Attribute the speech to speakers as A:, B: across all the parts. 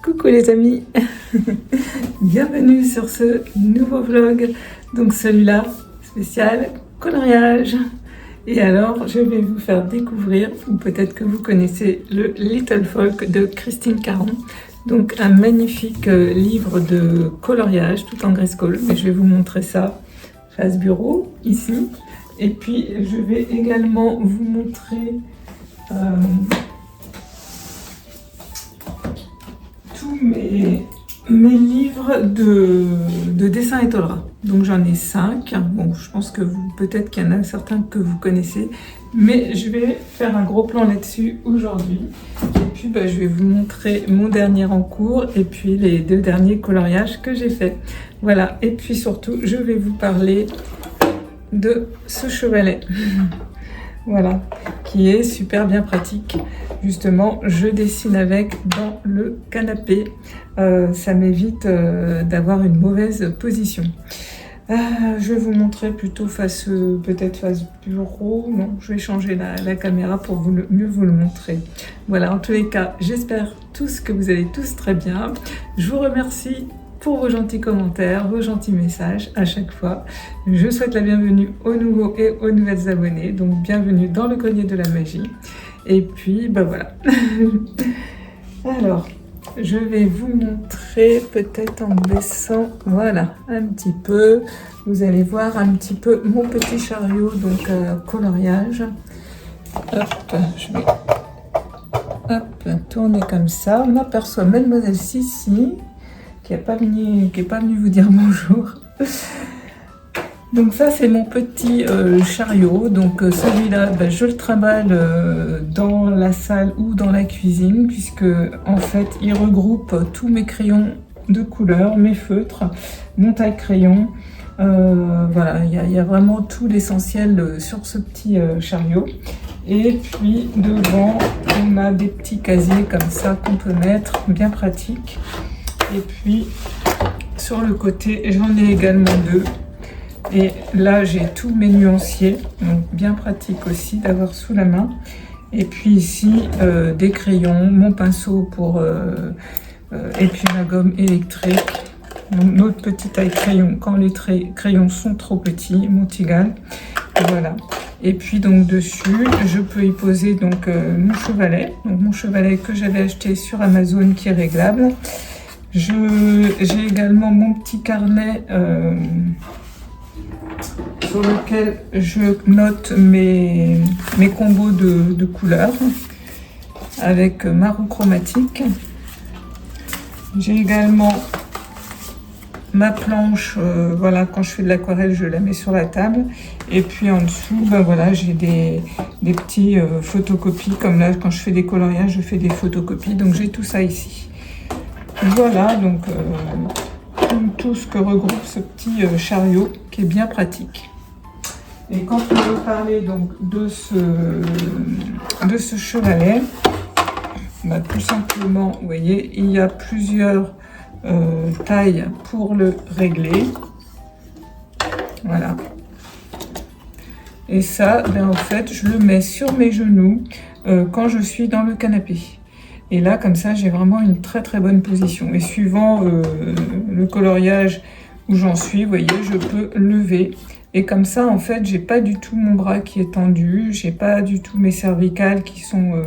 A: Coucou les amis, bienvenue sur ce nouveau vlog, donc celui-là spécial coloriage. Et alors je vais vous faire découvrir, ou peut-être que vous connaissez, le Little Folk de Christine Caron. Donc un magnifique livre de coloriage tout en Grayscale, mais je vais vous montrer ça face bureau ici. Et puis je vais également vous montrer tous mes livres de dessin et tôleras. Donc j'en ai 5. Bon, je pense que peut-être qu'il y en a certains que vous connaissez, mais je vais faire un gros plan là-dessus aujourd'hui. Et puis je vais vous montrer mon dernier en cours et puis les 2 derniers coloriages que j'ai fait. Voilà, et puis surtout, je vais vous parler de ce chevalet. Voilà, qui est super bien pratique. Justement, je dessine avec dans le canapé. Ça m'évite d'avoir une mauvaise position. Je vais vous montrer plutôt peut-être face bureau. Non, je vais changer la caméra pour mieux vous le montrer. Voilà, en tous les cas, j'espère tous que vous allez tous très bien. Je vous remercie pour vos gentils commentaires, vos gentils messages à chaque fois. Je souhaite la bienvenue aux nouveaux et aux nouvelles abonnés. Donc bienvenue dans le grenier de la magie. Et puis voilà. Alors, je vais vous montrer peut-être en baissant, voilà, un petit peu. Vous allez voir un petit peu mon petit chariot, donc coloriage. Hop, je vais tourner comme ça. On aperçoit Mademoiselle Sissi, qui n'est pas venue vous dire bonjour. Donc ça c'est mon petit chariot, donc celui-là je le trimballe dans la salle ou dans la cuisine, puisque en fait il regroupe tous mes crayons de couleur, mes feutres, mon taille-crayon. Voilà, il y a vraiment tout l'essentiel sur ce petit chariot. Et puis devant on a des petits casiers comme ça qu'on peut mettre, bien pratique. Et puis sur le côté j'en ai également 2. Et là j'ai tous mes nuanciers, donc bien pratique aussi d'avoir sous la main. Et puis ici des crayons, mon pinceau et puis ma gomme électrique, notre petit taille crayon quand les crayons sont trop petits, mon Tigal. Voilà. Et puis donc dessus je peux y poser donc mon chevalet que j'avais acheté sur Amazon qui est réglable. J'ai également mon petit carnet sur lequel je note mes combos de couleurs avec ma roue chromatique. J'ai également ma planche, voilà, quand je fais de l'aquarelle je la mets sur la table. Et puis en dessous voilà, j'ai des petits photocopies, comme là quand je fais des coloriages je fais des photocopies, donc j'ai tout ça ici. Voilà, donc tout ce que regroupe ce petit chariot qui est bien pratique. Et quand on veut parler donc de ce chevalet, tout simplement, vous voyez, il y a plusieurs tailles pour le régler. Voilà. Et ça, en fait, je le mets sur mes genoux quand je suis dans le canapé. Et là, comme ça, j'ai vraiment une très très bonne position. Et suivant le coloriage où j'en suis, vous voyez, je peux lever. Et comme ça, en fait, j'ai pas du tout mon bras qui est tendu, j'ai pas du tout mes cervicales qui sont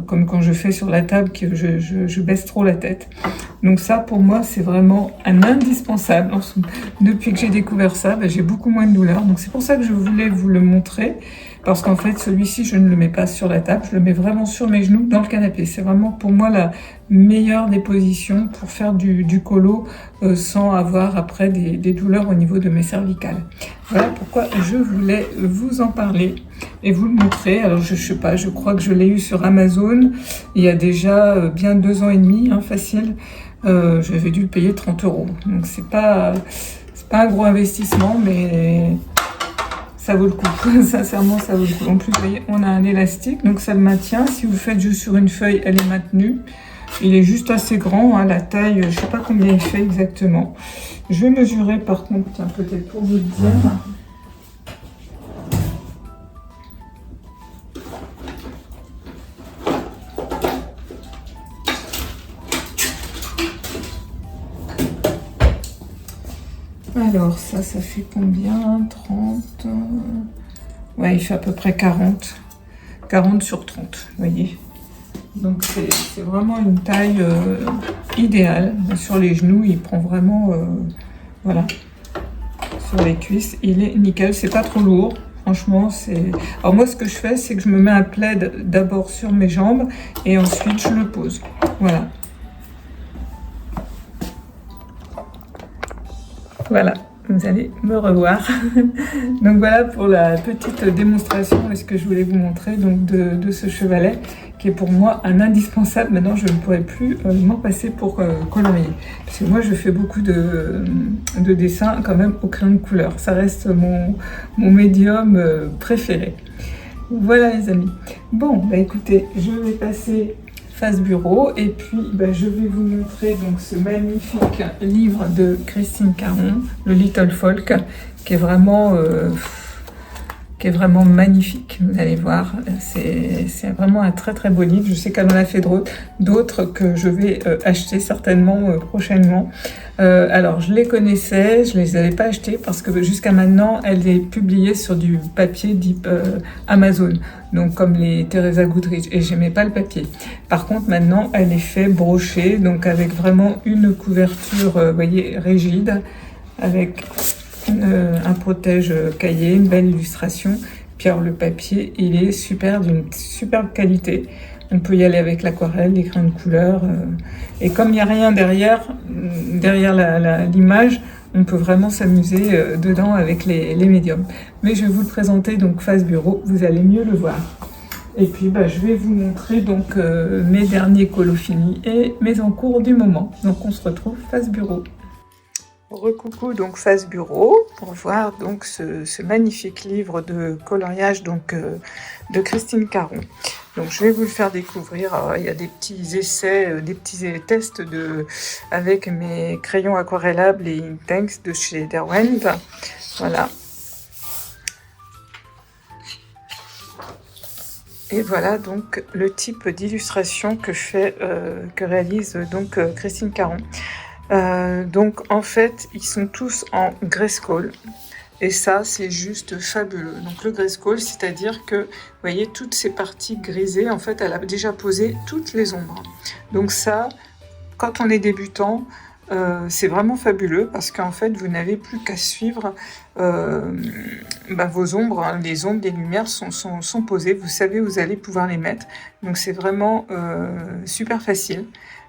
A: comme quand je fais sur la table, que je baisse trop la tête. Donc ça, pour moi, c'est vraiment un indispensable. Depuis que j'ai découvert ça, j'ai beaucoup moins de douleur. Donc c'est pour ça que je voulais vous le montrer. Parce qu'en fait, celui-ci, je ne le mets pas sur la table, je le mets vraiment sur mes genoux dans le canapé. C'est vraiment pour moi la meilleure des positions pour faire du colo sans avoir après des douleurs au niveau de mes cervicales. Voilà pourquoi je voulais vous en parler et vous le montrer. Alors je sais pas, je crois que je l'ai eu sur Amazon il y a déjà bien 2 ans et demi, hein, facile. J'avais dû le payer 30 €. Donc c'est pas un gros investissement, mais ça vaut le coup, sincèrement ça vaut le coup. En plus, vous voyez, on a un élastique, donc ça le maintient. Si vous faites juste sur une feuille, elle est maintenue. Il est juste assez grand, hein, la taille, je ne sais pas combien il fait exactement. Je vais mesurer par contre, tiens, peut-être pour vous le dire. Alors ça fait combien? 30 ouais, il fait à peu près 40. 40 sur 30, vous voyez. Donc c'est vraiment une taille idéale. Sur les genoux, il prend vraiment, voilà. Sur les cuisses, il est nickel. C'est pas trop lourd. Franchement, c'est... Alors moi, ce que je fais, c'est que je me mets un plaid d'abord sur mes jambes et ensuite je le pose. Voilà. Voilà, vous allez me revoir. Donc voilà pour la petite démonstration et ce que je voulais vous montrer donc de ce chevalet qui est pour moi un indispensable. Maintenant, je ne pourrais plus m'en passer pour colorier. Parce que moi, je fais beaucoup de dessins quand même au crayon de couleur. Ça reste mon médium préféré. Voilà les amis. Bon, bah écoutez, je vais passer face bureau et puis je vais vous montrer donc ce magnifique livre de Christine Caron, le Little Folk, qui est vraiment magnifique. Vous allez voir, c'est vraiment un très très beau livre. Je sais qu'elle en a fait d'autres que je vais acheter certainement prochainement. Alors je les connaissais, je les avais pas achetés parce que jusqu'à maintenant elle est publiée sur du papier type Amazon, donc comme les Teresa Goodrich, et j'aimais pas le papier. Par contre maintenant elle est fait brochée, donc avec vraiment une couverture, vous voyez, rigide, avec un protège cahier, une belle illustration. Puis alors le papier, il est super, d'une superbe qualité. On peut y aller avec l'aquarelle, les crayons de couleur. Et comme il n'y a rien derrière l'image, on peut vraiment s'amuser dedans avec les médiums. Mais je vais vous le présenter donc face bureau, vous allez mieux le voir. Et puis je vais vous montrer donc mes derniers colos finis et mes en cours du moment. Donc on se retrouve face bureau. Recoucou donc face bureau pour voir donc ce magnifique livre de coloriage donc de Christine Caron. Donc je vais vous le faire découvrir. Alors, il y a des petits essais, des petits tests avec mes crayons aquarellables et Inktense de chez Derwent. Voilà. Et voilà donc le type d'illustration que réalise donc Christine Caron. Donc en fait ils sont tous en Grayscale et ça c'est juste fabuleux. Donc le Grayscale, c'est-à-dire que vous voyez toutes ces parties grisées, en fait elle a déjà posé toutes les ombres. Donc ça, quand on est débutant, c'est vraiment fabuleux parce qu'en fait vous n'avez plus qu'à suivre vos ombres, hein. Les ombres, les lumières sont posées, vous savez où vous allez pouvoir les mettre, donc c'est vraiment super facile.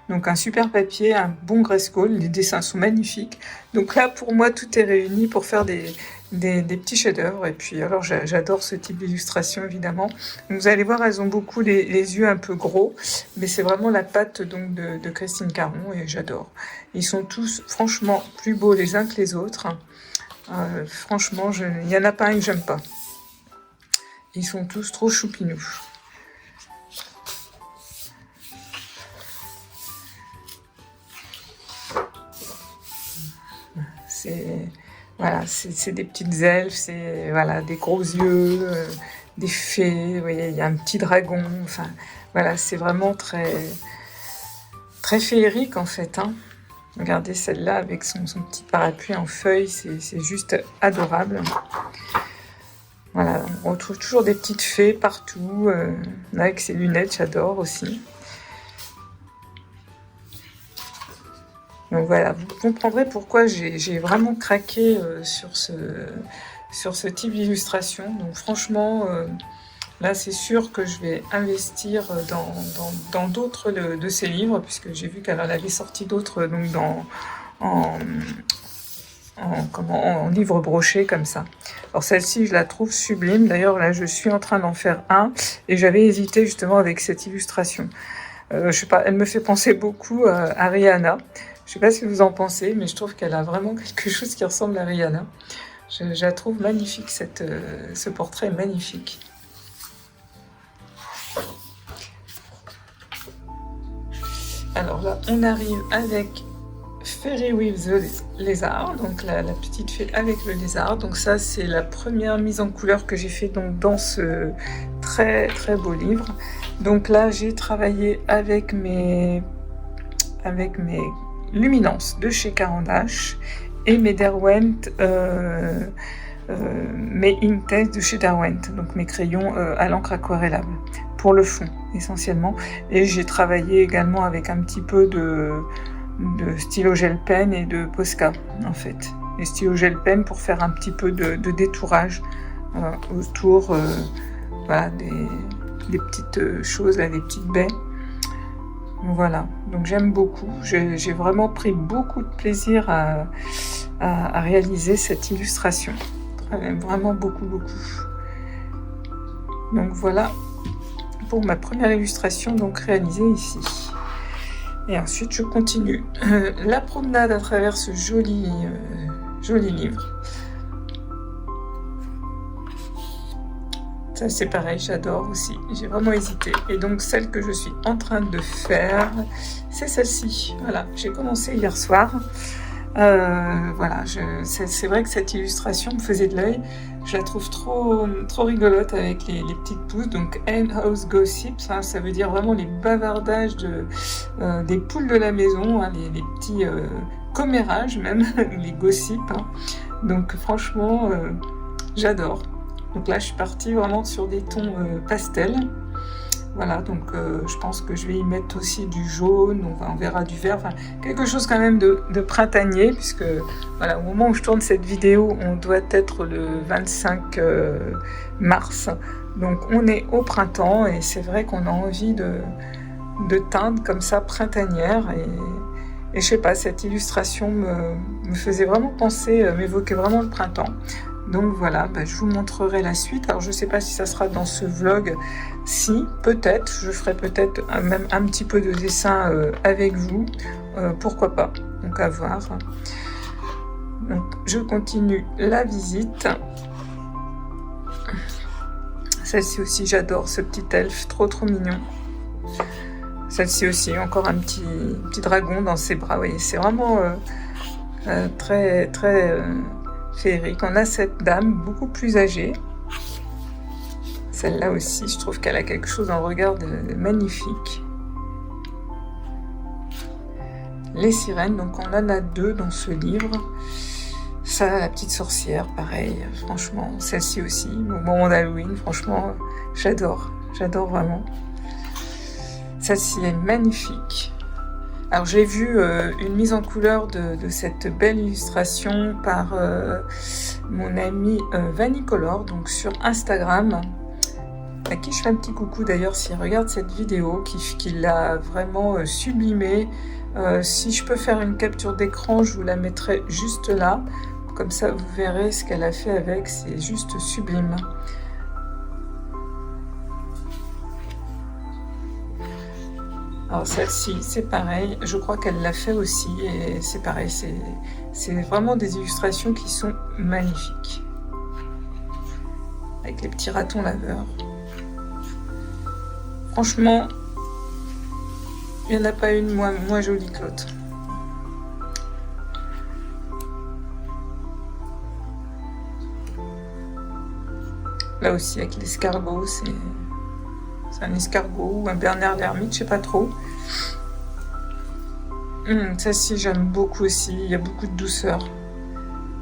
A: Donc un super papier, un bon Grayscale, les dessins sont magnifiques. Donc là pour moi tout est réuni pour faire des petits chefs-d'œuvre. Et puis alors j'adore ce type d'illustration évidemment. Donc, vous allez voir, elles ont beaucoup les yeux un peu gros, mais c'est vraiment la patte donc de Christine Caron et j'adore. Ils sont tous franchement plus beaux les uns que les autres. Franchement, il n'y en a pas un que j'aime pas. Ils sont tous trop choupinous. Voilà, c'est des petites elfes, c'est voilà, des gros yeux, des fées, vous voyez, il y a un petit dragon, enfin voilà, c'est vraiment très, très féerique en fait. Hein. Regardez celle-là avec son petit parapluie en feuilles, c'est juste adorable. Voilà, on retrouve toujours des petites fées partout, avec ses lunettes, j'adore aussi. Donc voilà, vous comprendrez pourquoi j'ai vraiment craqué sur ce type d'illustration. Donc franchement, là c'est sûr que je vais investir dans d'autres de ces livres, puisque j'ai vu qu'elle en avait sorti d'autres donc en livre broché comme ça. Alors celle-ci, je la trouve sublime. D'ailleurs là, je suis en train d'en faire un, et j'avais hésité justement avec cette illustration. Je sais pas, elle me fait penser beaucoup à Rihanna. Je sais pas ce que vous en pensez, mais je trouve qu'elle a vraiment quelque chose qui ressemble à Rihanna. Je la trouve magnifique, ce portrait est magnifique. Alors là, on arrive avec Fairy with the Lézard, donc la petite fée avec le lézard. Donc ça, c'est la première mise en couleur que j'ai fait donc dans ce très très beau livre. Donc là, j'ai travaillé avec mes luminances de chez Caran d'Ache et mes Derwent, mes Inktense de chez Derwent, donc mes crayons à l'encre aquarellable, pour le fond essentiellement. Et j'ai travaillé également avec un petit peu de stylo gel pen et de Posca en fait. Les stylos gel pen pour faire un petit peu de détourage autour voilà, des petites choses, là, des petites baies. Voilà, donc j'aime beaucoup. J'ai vraiment pris beaucoup de plaisir à réaliser cette illustration. Vraiment beaucoup. Donc voilà pour ma première illustration donc réalisée ici. Et ensuite je continue la promenade à travers ce joli livre. Ça c'est pareil, j'adore aussi, j'ai vraiment hésité. Et donc celle que je suis en train de faire, c'est celle-ci. Voilà, j'ai commencé hier soir. Voilà, c'est vrai que cette illustration me faisait de l'œil. Je la trouve trop rigolote avec les petites pousses. Donc Hen House Gossips, hein, ça veut dire vraiment les bavardages des poules de la maison, hein, les petits commérages même, les gossips. Hein. Donc franchement, j'adore. Donc là, je suis partie vraiment sur des tons pastels. Voilà, donc je pense que je vais y mettre aussi du jaune, on verra du vert, enfin quelque chose quand même de printanier, puisque voilà, au moment où je tourne cette vidéo, on doit être le 25 mars. Donc on est au printemps et c'est vrai qu'on a envie de teindre comme ça printanière et je sais pas, cette illustration me faisait vraiment penser, m'évoquait vraiment le printemps. Donc voilà, je vous montrerai la suite. Alors je ne sais pas si ça sera dans ce vlog, si, peut-être, je ferai peut-être même un petit peu de dessin avec vous, pourquoi pas, donc à voir. Donc je continue la visite. Celle-ci aussi, j'adore ce petit elfe, trop mignon. Celle-ci aussi, encore un petit dragon dans ses bras, vous voyez, c'est vraiment très féerique. On a cette dame beaucoup plus âgée. Celle-là aussi, je trouve qu'elle a quelque chose dans le regard de magnifique. Les sirènes, donc on en a 2 dans ce livre. Ça, la petite sorcière, pareil, franchement. Celle-ci aussi, au moment d'Halloween, franchement, j'adore vraiment. Celle-ci est magnifique. Alors j'ai vu une mise en couleur de cette belle illustration par mon ami Vanicolor, donc sur Instagram, à qui je fais un petit coucou d'ailleurs s'il regarde cette vidéo, qui l'a vraiment sublimée. Si je peux faire une capture d'écran, je vous la mettrai juste là, comme ça vous verrez ce qu'elle a fait avec, c'est juste sublime. Alors celle-ci, c'est pareil, je crois qu'elle l'a fait aussi, et c'est pareil, c'est vraiment des illustrations qui sont magnifiques. Avec les petits ratons laveurs. Franchement, il n'y en a pas une moins jolie que l'autre. Là aussi, avec l'escargot, c'est un escargot ou un Bernard l'ermite, je sais pas trop. Celle-ci, j'aime beaucoup aussi, il y a beaucoup de douceur.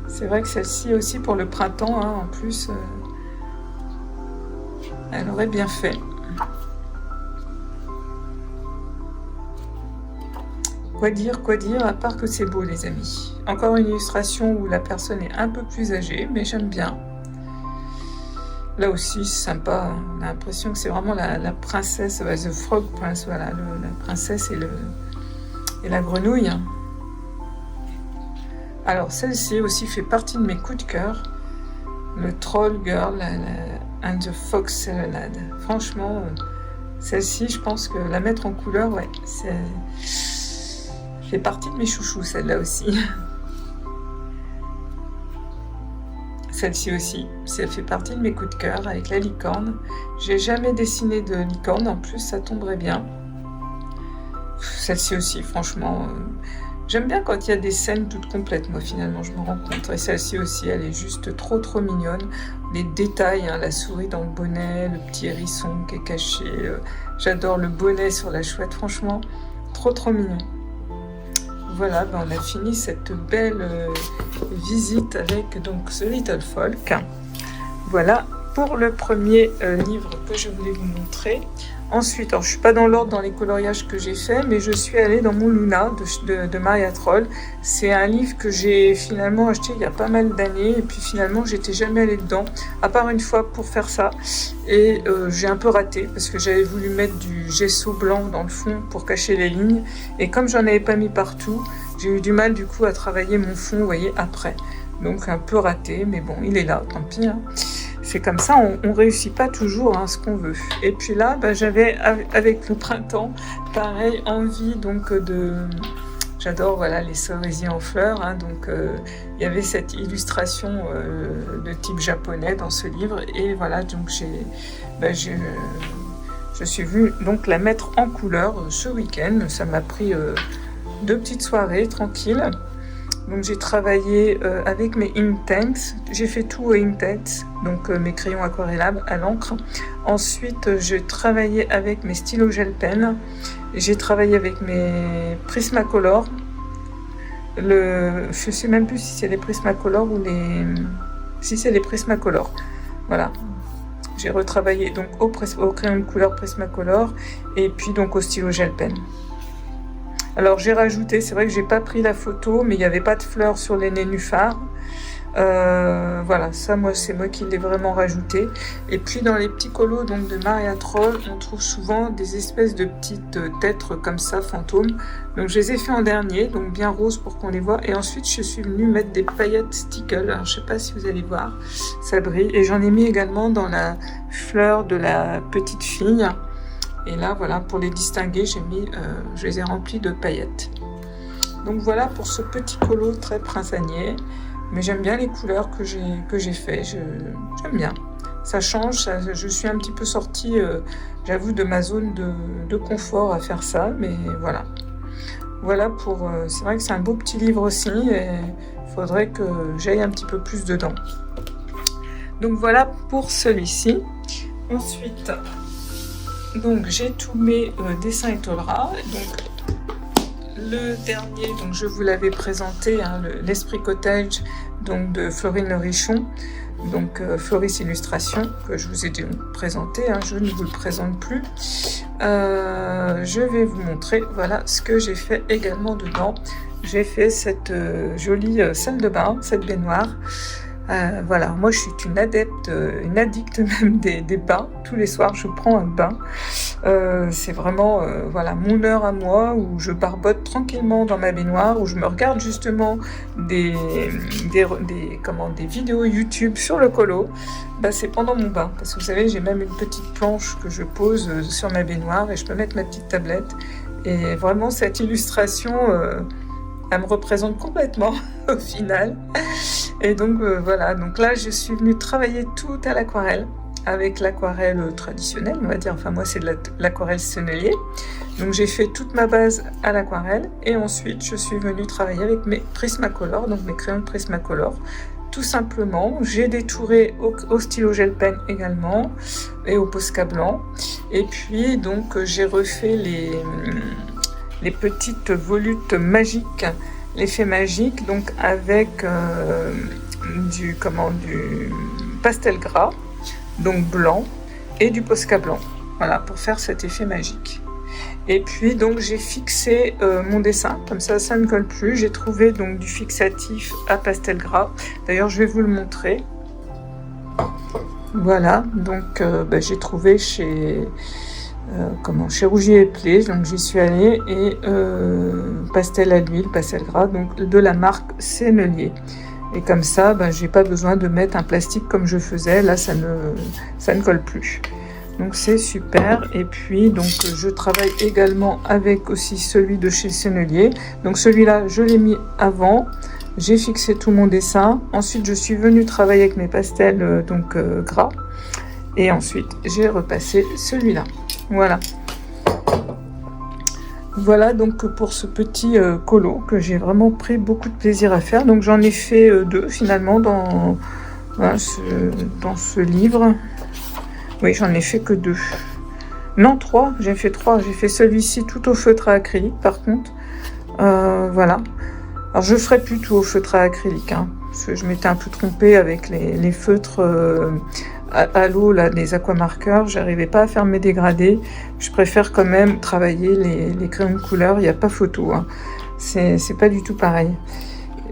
A: C'est vrai que celle-ci aussi pour le printemps, hein, en plus, elle aurait bien fait. Quoi dire, à part que c'est beau, les amis. Encore une illustration où la personne est un peu plus âgée, mais j'aime bien. Là aussi, c'est sympa. On a l'impression que c'est vraiment la princesse, The Frog Prince, voilà, la princesse et la grenouille. Alors, celle-ci aussi fait partie de mes coups de cœur. Le Troll Girl and the Fox Serenade. Franchement, celle-ci, je pense que la mettre en couleur, ouais, fait partie de mes chouchous, celle-là aussi. Celle-ci aussi, ça fait partie de mes coups de cœur avec la licorne. J'ai jamais dessiné de licorne, en plus ça tomberait bien. Celle-ci aussi, franchement, j'aime bien quand il y a des scènes toutes complètes, moi finalement, je me rends compte. Et celle-ci aussi, elle est juste trop mignonne. Les détails, hein, la souris dans le bonnet, le petit hérisson qui est caché. J'adore le bonnet sur la chouette, franchement, trop mignon. voilà, ben on a fini cette belle visite avec donc ce Little Folk. Voilà pour le premier livre que je voulais vous montrer. Ensuite, alors je ne suis pas dans l'ordre dans les coloriages que j'ai fait, mais je suis allée dans mon Luna de Maria Troll. C'est un livre que j'ai finalement acheté il y a pas mal d'années, et puis finalement j'étais jamais allée dedans, à part une fois pour faire ça. Et j'ai un peu raté, parce que j'avais voulu mettre du gesso blanc dans le fond pour cacher les lignes, et comme j'en avais pas mis partout, j'ai eu du mal du coup à travailler mon fond, vous voyez, après. Donc un peu raté, mais bon, il est là, tant pis, hein. C'est comme ça, on réussit pas toujours ce qu'on veut. Et puis là, bah, j'avais, avec le printemps, pareil, envie donc de... J'adore voilà, les cerisiers en fleurs, donc il y avait cette illustration de type japonais dans ce livre. Et voilà, donc je suis venue donc la mettre en couleur ce week-end. Ça m'a pris 2 petites soirées tranquilles. Donc j'ai travaillé avec mes Inktense, j'ai fait tout au Inktense, donc mes crayons aquarellables à l'encre. Ensuite j'ai travaillé avec mes stylos gel pen, j'ai travaillé avec mes Prismacolor. Je ne sais même plus si c'est les Prismacolor ou les... Si c'est les Prismacolor, voilà. J'ai retravaillé donc au crayon de couleur Prismacolor et puis donc au stylo gel pen. Alors j'ai rajouté, c'est vrai que j'ai pas pris la photo, mais il n'y avait pas de fleurs sur les nénuphars. Voilà, ça c'est moi qui l'ai vraiment rajouté. Et puis dans les petits colos donc de Maria Troll, on trouve souvent des espèces de petites têtes comme ça, fantômes. Donc je les ai fait en dernier, donc bien rose pour qu'on les voit. Et ensuite je suis venue mettre des paillettes stickles. Alors je sais pas si vous allez voir, ça brille. Et j'en ai mis également dans la fleur de la petite fille. Et là, voilà, pour les distinguer, je les ai remplis de paillettes. Donc voilà pour ce petit colo très printanier. Mais j'aime bien les couleurs que j'ai fait. J'aime bien. Ça change. Je suis un petit peu sortie, j'avoue, de ma zone de confort à faire ça. Mais voilà. Voilà pour... c'est vrai que c'est un beau petit livre aussi. Et il faudrait que j'aille un petit peu plus dedans. Donc voilà pour celui-ci. Ensuite... Donc j'ai tous mes dessins Etolra. Donc le dernier, donc je vous l'avais présenté, l'Esprit Cottage donc de Florine Le Richon, donc Floris Illustration, que je vous ai présenté, je ne vous le présente plus. Je vais vous montrer voilà ce que j'ai fait également dedans. J'ai fait cette jolie salle de bain, cette baignoire. Voilà, moi je suis une adepte, une addicte même des bains. Tous les soirs je prends un bain. C'est vraiment voilà, mon heure à moi où je barbote tranquillement dans ma baignoire, où je me regarde justement des vidéos YouTube sur le colo. Bah, c'est pendant mon bain, parce que vous savez, j'ai même une petite planche que je pose sur ma baignoire et je peux mettre ma petite tablette. Et vraiment cette illustration, elle me représente complètement au final. Et donc voilà, donc là je suis venue travailler tout à l'aquarelle, avec l'aquarelle traditionnelle, on va dire, enfin moi c'est de l'aquarelle sennelier. Donc j'ai fait toute ma base à l'aquarelle et ensuite je suis venue travailler avec mes Prismacolor, donc mes crayons de Prismacolor. Tout simplement, j'ai détouré au stylo gel pen également et au Posca blanc. Et puis donc j'ai refait les petites volutes magiques, l'effet magique, donc avec du pastel gras, donc blanc, et du Posca blanc, voilà, pour faire cet effet magique. Et puis donc j'ai fixé mon dessin, comme ça ne colle plus. J'ai trouvé donc du fixatif à pastel gras, d'ailleurs je vais vous le montrer. Voilà, donc j'ai trouvé chez Rougier et Play, donc j'y suis allée, et pastel à l'huile, pastel gras, donc de la marque Sennelier. Et comme ça, j'ai pas besoin de mettre un plastique comme je faisais, là ça ne colle plus. Donc c'est super. Et puis donc je travaille également avec aussi celui de chez Sennelier. Donc celui-là, je l'ai mis avant. J'ai fixé tout mon dessin. Ensuite, je suis venue travailler avec mes pastels gras. Et ensuite, j'ai repassé celui-là. Voilà. Voilà donc pour ce petit colo que j'ai vraiment pris beaucoup de plaisir à faire. Donc j'en ai fait 2 finalement dans ce livre. Oui, j'en ai fait que 2. Non, 3. J'ai fait 3. J'ai fait celui-ci tout au feutre à acrylique par contre. Voilà. Alors je ferai plutôt au feutre à acrylique, hein, parce que je m'étais un peu trompée avec les feutres à l'eau, là, les aquamarqueurs. J'arrivais pas à faire mes dégradés. Je préfère quand même travailler les crayons de couleur, il n'y a pas photo, hein. C'est pas du tout pareil.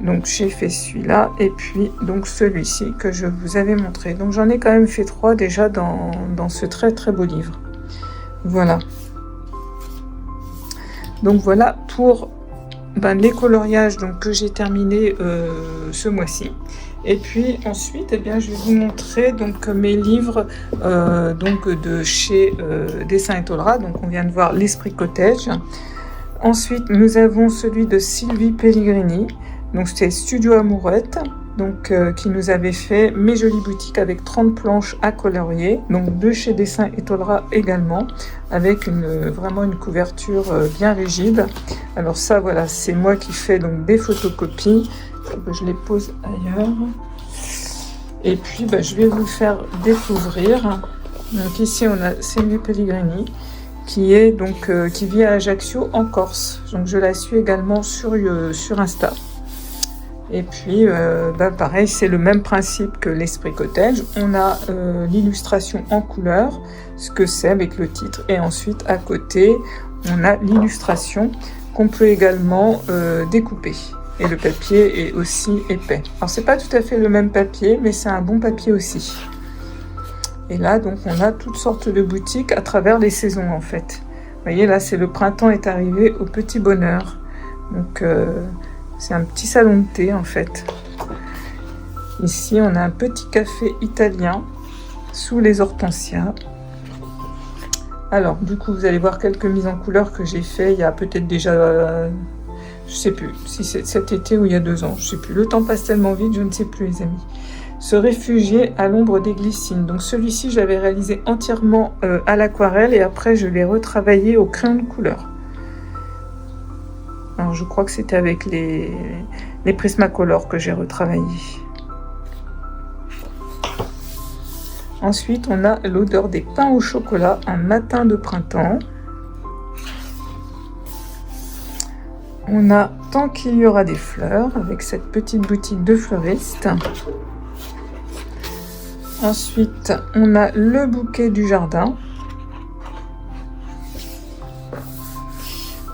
A: Donc j'ai fait celui-là et puis donc celui-ci que je vous avais montré. Donc j'en ai quand même fait 3 déjà dans ce très très beau livre. Voilà. Donc voilà pour les coloriages donc, que j'ai terminé ce mois-ci. Et puis ensuite, eh bien, je vais vous montrer donc, mes livres donc, de chez Dessin et Tolera. Donc on vient de voir L'Esprit Cottage. Ensuite, nous avons celui de Sylvie Pellegrini. Donc c'était Studio Amourette, donc qui nous avait fait Mes Jolies Boutiques avec 30 planches à colorier, donc de chez Dessin et Tolera également, avec vraiment une couverture bien rigide. Alors ça, voilà, c'est moi qui fais donc des photocopies. Je les pose ailleurs. Et puis, je vais vous le faire découvrir. Donc ici, on a Sylvie Pellegrini, qui est donc qui vit à Ajaccio en Corse. Donc je la suis également sur Insta. Et puis, pareil, c'est le même principe que l'Esprit Cottage. On a l'illustration en couleur, ce que c'est avec le titre. Et ensuite, à côté, on a l'illustration qu'on peut également découper. Et le papier est aussi épais. Alors, c'est pas tout à fait le même papier, mais c'est un bon papier aussi. Et là, donc, on a toutes sortes de boutiques à travers les saisons, en fait. Vous voyez, là, c'est le printemps est arrivé au petit bonheur. Donc... c'est un petit salon de thé en fait. Ici, on a un petit café italien sous les hortensias. Alors, du coup, vous allez voir quelques mises en couleur que j'ai fait il y a peut-être déjà, je sais plus, si c'est cet été ou il y a 2 ans, je sais plus. Le temps passe tellement vite, je ne sais plus les amis. Se réfugier à l'ombre des glycines. Donc celui-ci, j'avais réalisé entièrement à l'aquarelle et après, je l'ai retravaillé au crayon de couleur. Alors, je crois que c'était avec les Prismacolor que j'ai retravaillé. Ensuite, on a l'odeur des pains au chocolat, un matin de printemps. On a Tant qu'il y aura des fleurs, avec cette petite boutique de fleuriste. Ensuite, on a le bouquet du jardin.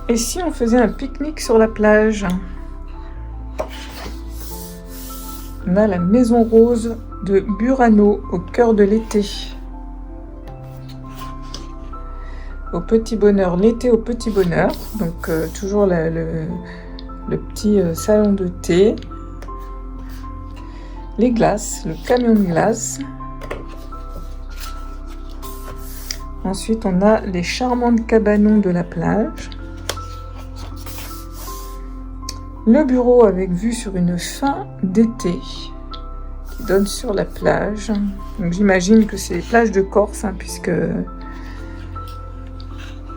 A: Et si on faisait un pique-nique sur la plage? On a la maison rose de Burano au cœur de l'été. Au petit bonheur, l'été au petit bonheur. Donc toujours le petit salon de thé. Les glaces, le camion de glace. Ensuite, on a les charmantes cabanons de la plage. Le bureau avec vue sur une fin d'été qui donne sur la plage. Donc j'imagine que c'est les plages de Corse, hein, puisque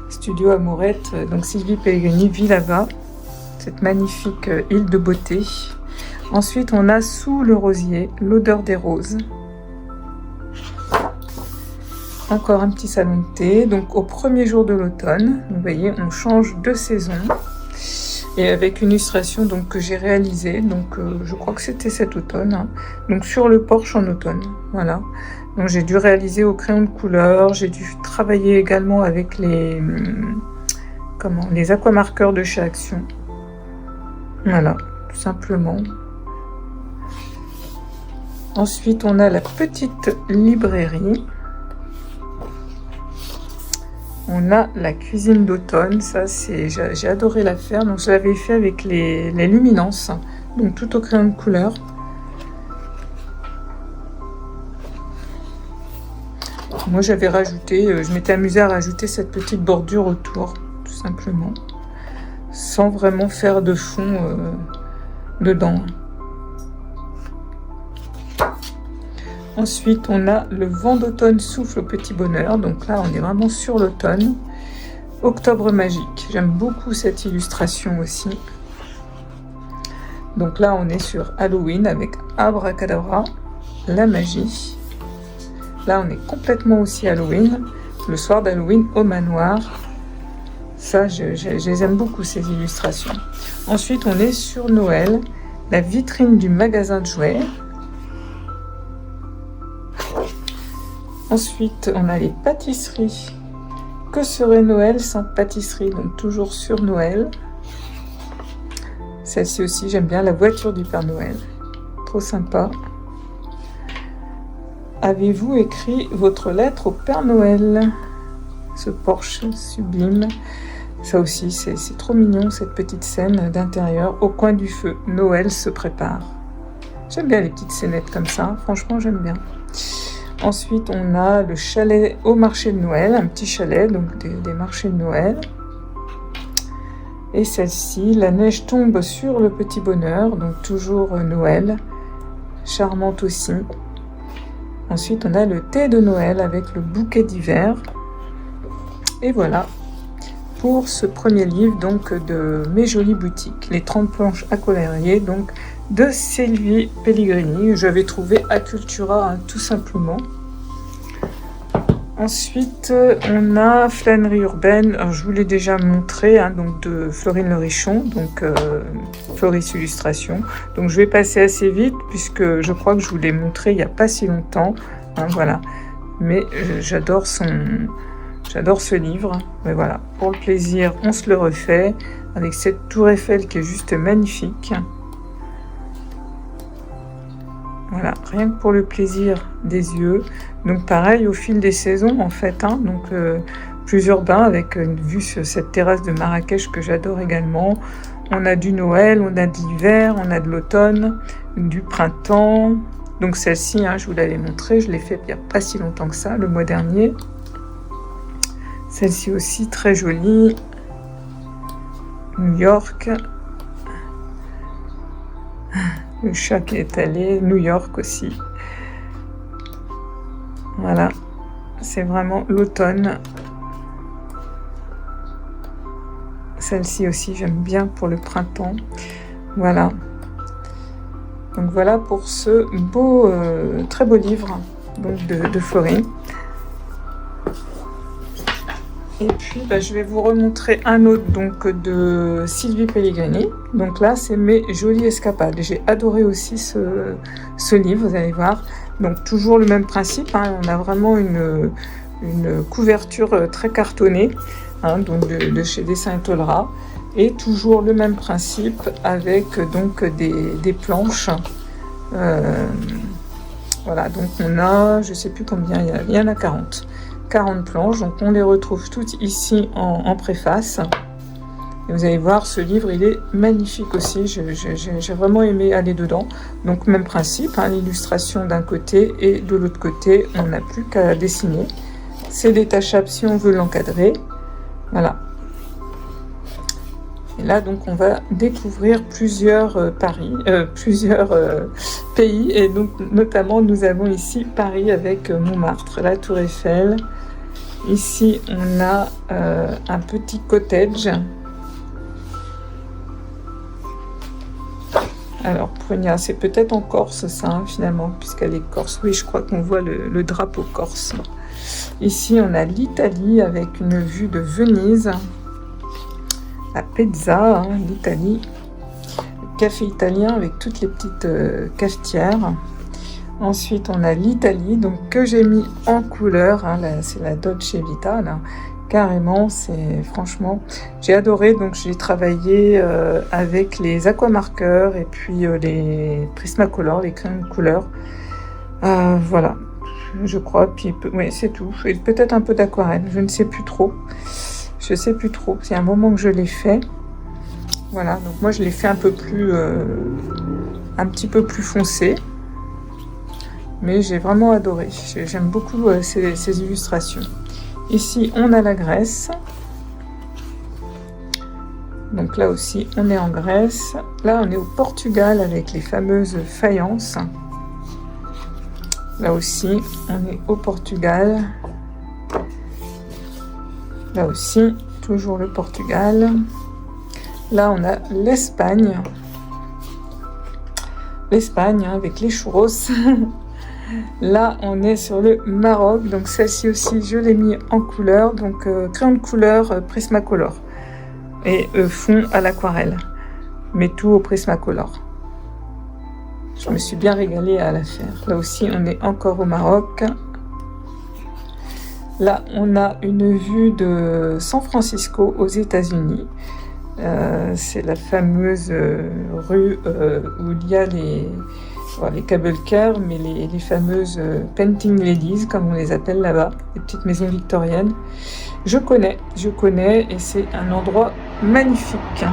A: Studio Amourette, donc Sylvie Pellegrini vit là-bas, cette magnifique île de beauté. Ensuite, on a Sous le rosier, l'odeur des roses. Encore un petit salon de thé, donc au premier jour de l'automne. Vous voyez, on change de saison. Et avec une illustration donc, que j'ai réalisée, donc je crois que c'était cet automne, hein, donc sur le porche en automne, voilà. Donc j'ai dû réaliser au crayon de couleur, j'ai dû travailler également avec les aquamarqueurs de chez Action. Voilà, tout simplement. Ensuite, on a la petite librairie. On a la cuisine d'automne, ça c'est, j'ai adoré la faire, donc je l'avais fait avec les luminances, donc tout au crayon de couleur. Moi j'avais rajouté, je m'étais amusée à rajouter cette petite bordure autour, tout simplement, sans vraiment faire de fond dedans. Ensuite, on a le vent d'automne souffle au petit bonheur. Donc là, on est vraiment sur l'automne. Octobre magique. J'aime beaucoup cette illustration aussi. Donc là, on est sur Halloween avec Abracadabra, la magie. Là, on est complètement aussi Halloween. Le soir d'Halloween au manoir. Ça, je les aime beaucoup, ces illustrations. Ensuite, on est sur Noël, la vitrine du magasin de jouets. Ensuite, on a les pâtisseries. Que serait Noël sans pâtisserie? Donc, toujours sur Noël. Celle-ci aussi, j'aime bien, la voiture du Père Noël. Trop sympa. Avez-vous écrit votre lettre au Père Noël? Ce Porsche sublime. Ça aussi, c'est trop mignon, cette petite scène d'intérieur. Au coin du feu, Noël se prépare. J'aime bien les petites scénettes comme ça. Franchement, j'aime bien. Ensuite, on a le chalet au marché de Noël. Un petit chalet, donc des marchés de Noël. Et celle-ci, la neige tombe sur le petit bonheur. Donc toujours Noël. Charmante aussi. Ensuite, on a le thé de Noël avec le bouquet d'hiver. Et voilà pour ce premier livre donc de Mes Jolies Boutiques, les 30 planches à colorier donc de Sylvie Pellegrini. J'avais trouvé à Cultura hein, tout simplement. Ensuite, on a Flânerie urbaine. Alors, je vous l'ai déjà montré, hein, donc de Florine Le Richon, donc Floris Illustration. Donc je vais passer assez vite puisque je crois que je vous l'ai montré il n'y a pas si longtemps. Hein, voilà. Mais j'adore ce livre. Mais voilà, pour le plaisir, on se le refait avec cette tour Eiffel qui est juste magnifique. Voilà, rien que pour le plaisir des yeux. Donc pareil au fil des saisons en fait. Hein, donc plusieurs bains avec une vue sur cette terrasse de Marrakech que j'adore également. On a du Noël, on a de l'hiver, on a de l'automne, du printemps. Donc celle-ci, hein, je vous l'avais montrée, je l'ai faite il n'y a pas si longtemps que ça, le mois dernier. Celle-ci aussi très jolie. New York. Le chat qui est allé. New York aussi. Voilà. C'est vraiment l'automne. Celle-ci aussi, j'aime bien pour le printemps. Voilà. Donc voilà pour ce beau, très beau livre donc de Florine. Et puis, je vais vous remontrer un autre donc de Sylvie Pellegrini. Donc là, c'est Mes Jolies Escapades. J'ai adoré aussi ce livre, vous allez voir. Donc toujours le même principe. Hein, on a vraiment une couverture très cartonnée, hein, donc de chez Dessin et Tolera. Et toujours le même principe avec donc des planches. Voilà, donc on a, je ne sais plus combien, il y en a 40 planches, donc on les retrouve toutes ici en préface. Et vous allez voir, ce livre, il est magnifique aussi, j'ai vraiment aimé aller dedans. Donc même principe, hein, l'illustration d'un côté et de l'autre côté, on n'a plus qu'à dessiner. C'est détachable si on veut l'encadrer. Voilà. Et là, donc, on va découvrir plusieurs pays. Et donc, notamment, nous avons ici Paris avec Montmartre, la Tour Eiffel. Ici, on a un petit cottage. Alors, Prugna, c'est peut-être en Corse, ça, hein, finalement, puisqu'elle est corse. Oui, je crois qu'on voit le drapeau corse. Ici, on a l'Italie avec une vue de Venise. La pizza, hein, l'Italie. Le café italien avec toutes les petites cafetières. Ensuite, on a l'Italie, donc que j'ai mis en couleur. Hein, c'est la Dolce Vita, là. Carrément, c'est franchement, j'ai adoré. Donc, j'ai travaillé avec les aquamarqueurs et puis les Prismacolor, les crayons de couleur. Voilà, je crois. Puis, oui, c'est tout. Et peut-être un peu d'aquarelle, je ne sais plus trop. C'est un moment que je l'ai fait. Voilà, donc moi je l'ai fait un petit peu plus foncé. Mais j'ai vraiment adoré. J'aime beaucoup ces illustrations. Ici, on a la Grèce. Donc là aussi, on est en Grèce. Là, on est au Portugal avec les fameuses faïences. Là aussi, on est au Portugal. Là aussi, toujours le Portugal. Là, on a l'Espagne. L'Espagne, hein, avec les churros. Là, on est sur le Maroc. Donc, celle-ci aussi, je l'ai mis en couleur. Donc, crayon de couleur Prismacolor. et fond à l'aquarelle, mais tout au Prismacolor. Je me suis bien régalée à la faire. Là aussi, on est encore au Maroc. Là, on a une vue de San Francisco aux États-Unis. C'est la fameuse rue où il y a les cable cars, mais les fameuses painting ladies, comme on les appelle là-bas, les petites maisons victoriennes. Je connais, et c'est un endroit magnifique.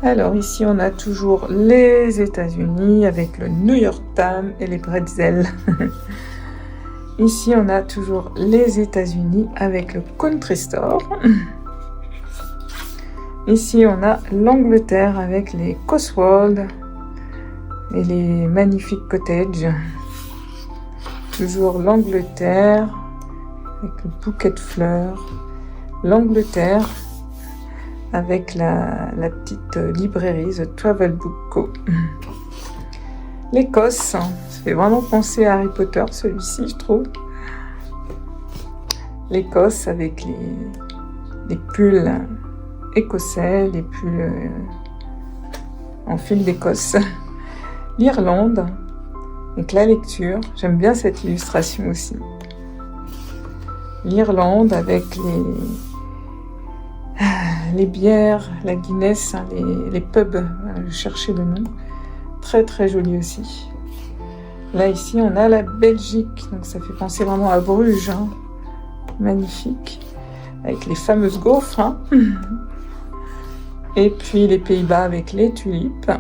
A: Alors ici on a toujours les États-Unis avec le New York Times et les pretzels. Ici on a toujours les États-Unis avec le Country Store. Ici on a l'Angleterre avec les Cotswolds et les magnifiques cottages. Toujours l'Angleterre avec le bouquet de fleurs. L'Angleterre avec la petite librairie The Travel Book Co. L'Écosse, ça fait vraiment penser à Harry Potter, celui-ci, je trouve. L'Écosse avec les pulls écossais, les pulls en fil d'Écosse. L'Irlande, avec la lecture. J'aime bien cette illustration aussi. L'Irlande avec les bières, la Guinness, hein, les pubs, je cherchais le nom. Très très joli aussi. Là ici on a la Belgique, donc ça fait penser vraiment à Bruges. Hein. Magnifique. Avec les fameuses gaufres. Hein. Et puis les Pays-Bas avec les tulipes.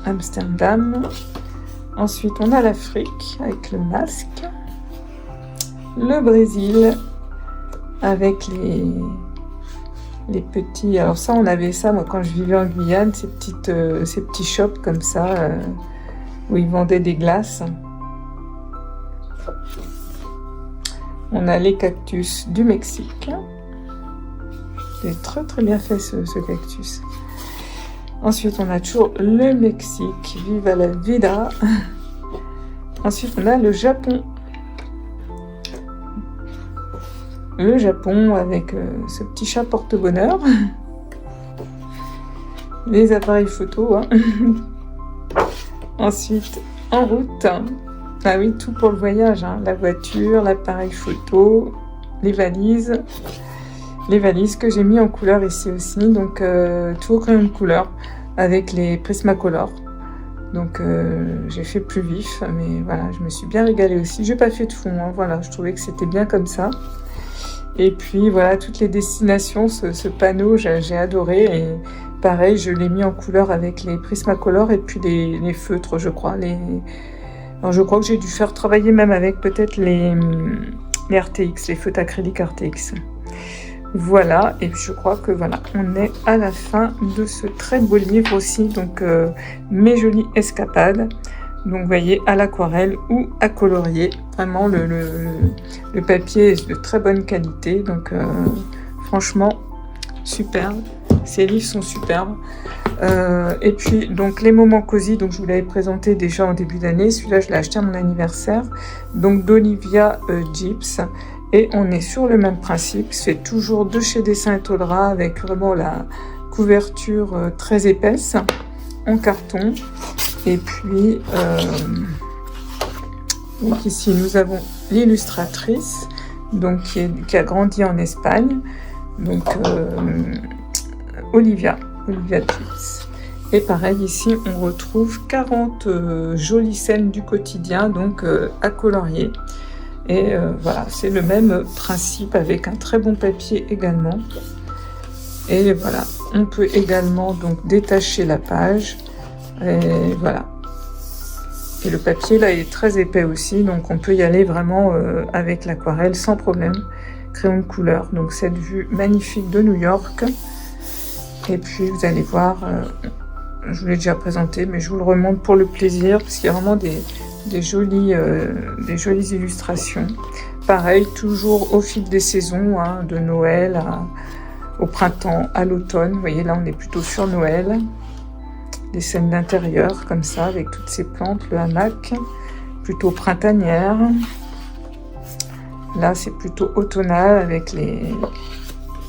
A: Amsterdam. Ensuite on a l'Afrique avec le masque. Le Brésil avec les petits, alors ça on avait ça moi quand je vivais en Guyane, ces petits shops comme ça où ils vendaient des glaces. On a les cactus du Mexique. C'est très très bien fait ce cactus. Ensuite on a toujours le Mexique, viva la vida. Ensuite on a le Japon. Le Japon avec ce petit chat porte-bonheur. Les appareils photo. Hein. Ensuite, en route. Ah oui, tout pour le voyage. Hein. La voiture, l'appareil photo, les valises. Les valises que j'ai mis en couleur ici aussi. Donc, tout au crayon de couleur avec les Prismacolor. Donc, j'ai fait plus vif. Mais voilà, je me suis bien régalée aussi. J'ai pas fait de fond. Hein. Voilà, je trouvais que c'était bien comme ça. Et puis voilà, toutes les destinations, ce panneau, j'ai adoré. Et pareil, je l'ai mis en couleur avec les Prismacolor et puis les feutres, je crois. Alors, je crois que j'ai dû faire travailler même avec peut-être les RTX, les feutres acryliques RTX. Voilà, et puis je crois que voilà, on est à la fin de ce très beau livre aussi. Donc, mes jolies escapades. Donc vous voyez, à l'aquarelle ou à colorier. Vraiment, le papier est de très bonne qualité. Donc franchement, superbe. Ces livres sont superbes. Et puis, donc les moments cosy, donc je vous l'avais présenté déjà en début d'année. Celui-là, je l'ai acheté à mon anniversaire. Donc d'Olivia Gibbs. Et on est sur le même principe. C'est toujours de chez Dessin et Tôle-Ras avec vraiment la couverture très épaisse en carton. Et puis, donc ici, nous avons l'illustratrice, donc qui a grandi en Espagne, donc Olivia Gibbs. Et pareil, ici, on retrouve 40 jolies scènes du quotidien, donc à colorier. Et voilà, c'est le même principe avec un très bon papier également. Et voilà, on peut également donc détacher la page. Et voilà. Et le papier là est très épais aussi, donc on peut y aller vraiment avec l'aquarelle sans problème. Crayon de couleur, donc cette vue magnifique de New York. Et puis vous allez voir, je vous l'ai déjà présenté, mais je vous le remonte pour le plaisir, parce qu'il y a vraiment des jolies illustrations. pareil, toujours au fil des saisons, hein, de Noël au printemps, à l'automne. Vous voyez, là, on est plutôt sur Noël. Des scènes d'intérieur, comme ça, avec toutes ces plantes, le hamac, plutôt printanière. Là, c'est plutôt automnal, avec les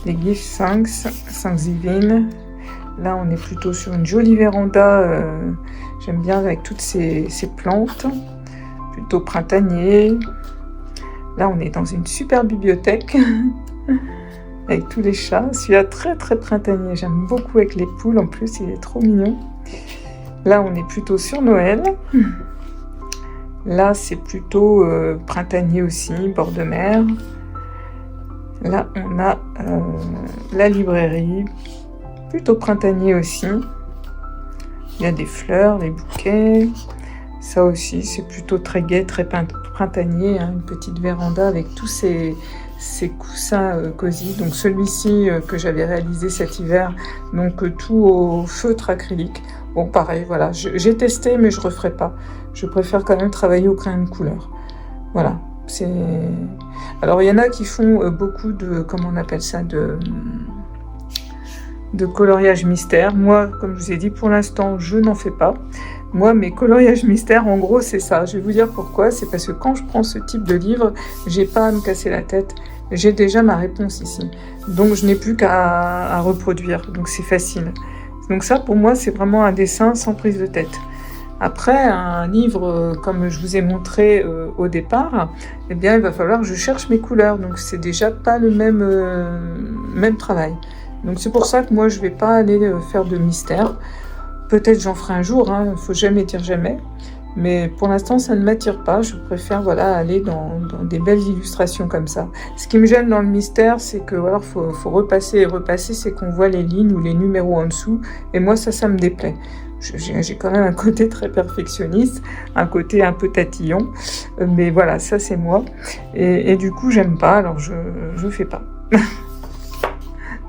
A: gifs Thanksgiving. Là, on est plutôt sur une jolie véranda, j'aime bien, avec toutes ces plantes, plutôt printanier. Là, on est dans une super bibliothèque, avec tous les chats. Celui-là, très très printanier, j'aime beaucoup, avec les poules, en plus, il est trop mignon. Là, on est plutôt sur Noël. Là, c'est plutôt printanier aussi, bord de mer. Là, on a la librairie, plutôt printanier aussi. Il y a des fleurs, des bouquets. Ça aussi, c'est plutôt très gai, très printanier, hein, une petite véranda avec tous ces coussins cosy. Donc celui-ci que j'avais réalisé cet hiver, donc tout au feutre acrylique. Bon, pareil, voilà, j'ai testé, mais je referai pas. Je préfère quand même travailler au crayon de couleur. Voilà. Alors, il y en a qui font beaucoup de, comment on appelle ça, de coloriage mystère. Moi, comme je vous ai dit, pour l'instant, je n'en fais pas. Moi, mes coloriages mystères, en gros, c'est ça. Je vais vous dire pourquoi. C'est parce que quand je prends ce type de livre, j'ai pas à me casser la tête. J'ai déjà ma réponse ici. Donc, je n'ai plus qu'à reproduire. Donc, c'est facile. Donc ça, pour moi, c'est vraiment un dessin sans prise de tête. Après, un livre, comme je vous ai montré au départ, eh bien, il va falloir que je cherche mes couleurs. Donc, c'est déjà pas le même travail. Donc, c'est pour ça que moi, je vais pas aller faire de mystère. Peut-être j'en ferai un jour, hein, faut jamais dire jamais. Mais pour l'instant, ça ne m'attire pas. Je préfère, voilà, aller dans des belles illustrations comme ça. Ce qui me gêne dans le mystère, c'est que, voilà, faut repasser et repasser, c'est qu'on voit les lignes ou les numéros en dessous. Et moi, ça me déplaît. J'ai quand même un côté très perfectionniste, un côté un peu tatillon. Mais voilà, ça, c'est moi. Et du coup, j'aime pas, alors je fais pas.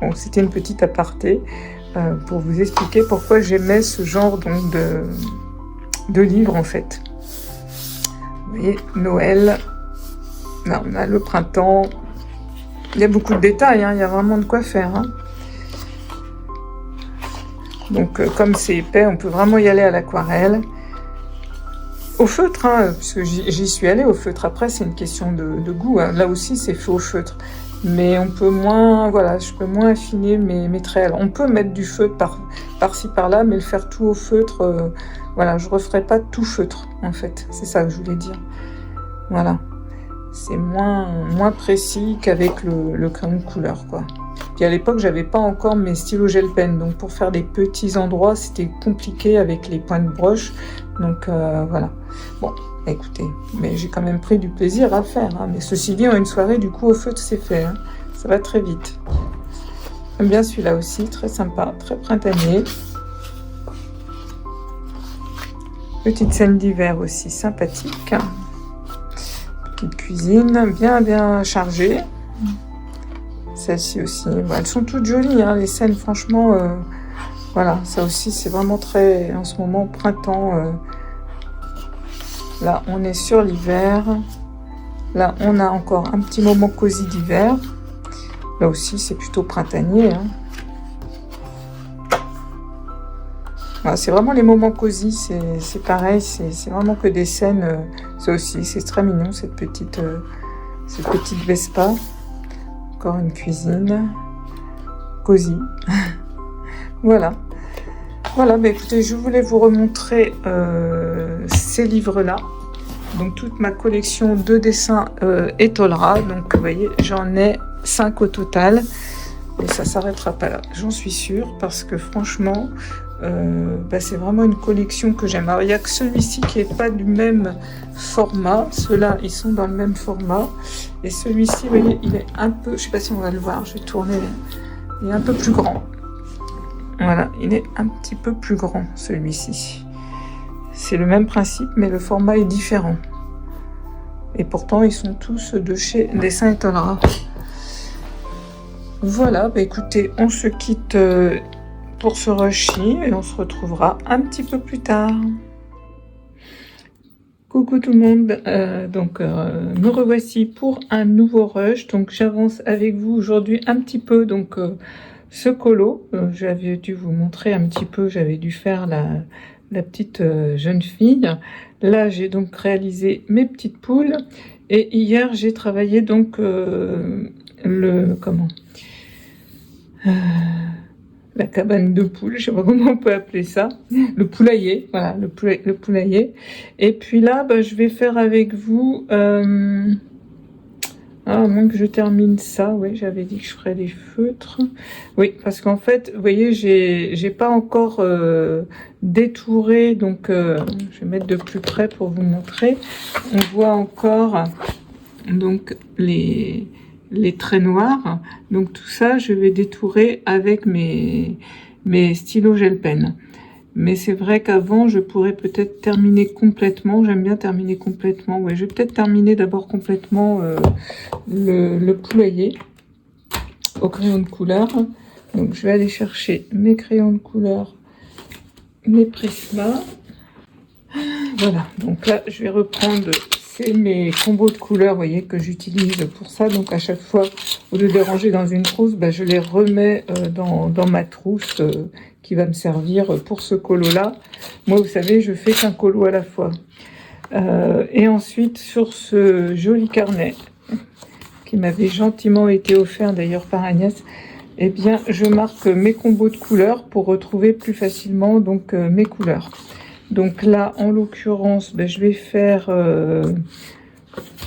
A: Bon, c'était une petite aparté pour vous expliquer pourquoi j'aimais ce genre donc de livres, en fait. Vous voyez, Noël, là on a le printemps, il y a beaucoup de détails, hein, il y a vraiment de quoi faire. Hein. Donc comme c'est épais, on peut vraiment y aller à l'aquarelle. Au feutre, hein, parce que j'y suis allée au feutre, après c'est une question de goût, hein. Là aussi c'est fait au feutre. Mais on peut moins, voilà, je peux moins affiner mes traits. Alors, on peut mettre du feutre par-ci par-là, mais le faire tout au feutre, voilà, je referai pas tout feutre, en fait. C'est ça que je voulais dire. Voilà. C'est moins précis qu'avec le crayon de couleur, quoi. Puis à l'époque, j'avais pas encore mes stylos gel pen, donc pour faire des petits endroits, c'était compliqué avec les points de broche. Donc voilà. Bon, écoutez, mais j'ai quand même pris du plaisir à le faire. Hein. Mais ceci dit, en une soirée, du coup, au feutre, c'est fait. Hein. Ça va très vite. J'aime bien celui-là aussi, très sympa, très printanier. Petite scène d'hiver aussi, sympathique. Petite cuisine, bien chargée. Celle-ci aussi, bon, elles sont toutes jolies, hein, les scènes, franchement, voilà, ça aussi, c'est vraiment très, en ce moment, printemps. Là, on est sur l'hiver. Là, on a encore un petit moment cosy d'hiver. Là aussi, c'est plutôt printanier. Hein. Voilà, c'est vraiment les moments cosy, c'est pareil, c'est vraiment que des scènes. Ça aussi, c'est très mignon, cette petite Vespa. Encore une cuisine. Cosy. Voilà. Voilà, bah écoutez, je voulais vous remontrer ces livres-là. Donc, toute ma collection de dessins Etolra. Donc, vous voyez, j'en ai 5 au total. Et ça ne s'arrêtera pas là, j'en suis sûre. Parce que franchement, c'est vraiment une collection que j'aime. Alors, il n'y a que celui-ci qui n'est pas du même format. Ceux-là, ils sont dans le même format. Et celui-ci, vous voyez, il est un peu... Je ne sais pas si on va le voir, je vais tourner. Il est un peu plus grand. Voilà, il est un petit peu plus grand, celui-ci. C'est le même principe, mais le format est différent. Et pourtant, ils sont tous de chez Dessins Etolra. Voilà, bah écoutez, on se quitte pour ce rush et on se retrouvera un petit peu plus tard. Coucou tout le monde, me revoici pour un nouveau rush. Donc j'avance avec vous aujourd'hui un petit peu ce colo. J'avais dû vous montrer un petit peu, j'avais dû faire la petite jeune fille. Là j'ai donc réalisé mes petites poules et hier j'ai travaillé la cabane de poules, je sais pas comment on peut appeler ça, le poulailler, voilà, le poulailler. Et puis là, je vais faire avec vous, à moins que je termine ça, oui, j'avais dit que je ferais des feutres. Oui, parce qu'en fait, vous voyez, j'ai pas encore détouré, je vais mettre de plus près pour vous montrer. On voit encore donc les traits noirs, donc tout ça je vais détourer avec mes stylos gel pen. Mais c'est vrai qu'avant je pourrais peut-être terminer complètement, j'aime bien terminer complètement, ouais, je vais peut-être terminer d'abord complètement le poulailler au crayon de couleur. Donc je vais aller chercher mes crayons de couleur, mes Prisma, voilà. Donc là je vais reprendre mes combos de couleurs, vous voyez, que j'utilise pour ça. Donc à chaque fois, au lieu de les ranger dans une trousse, je les remets dans ma trousse qui va me servir pour ce colo là. Moi, vous savez, je fais qu'un colo à la fois. Et ensuite, sur ce joli carnet qui m'avait gentiment été offert d'ailleurs par Agnès, eh bien je marque mes combos de couleurs pour retrouver plus facilement mes couleurs. Donc là, en l'occurrence, je vais faire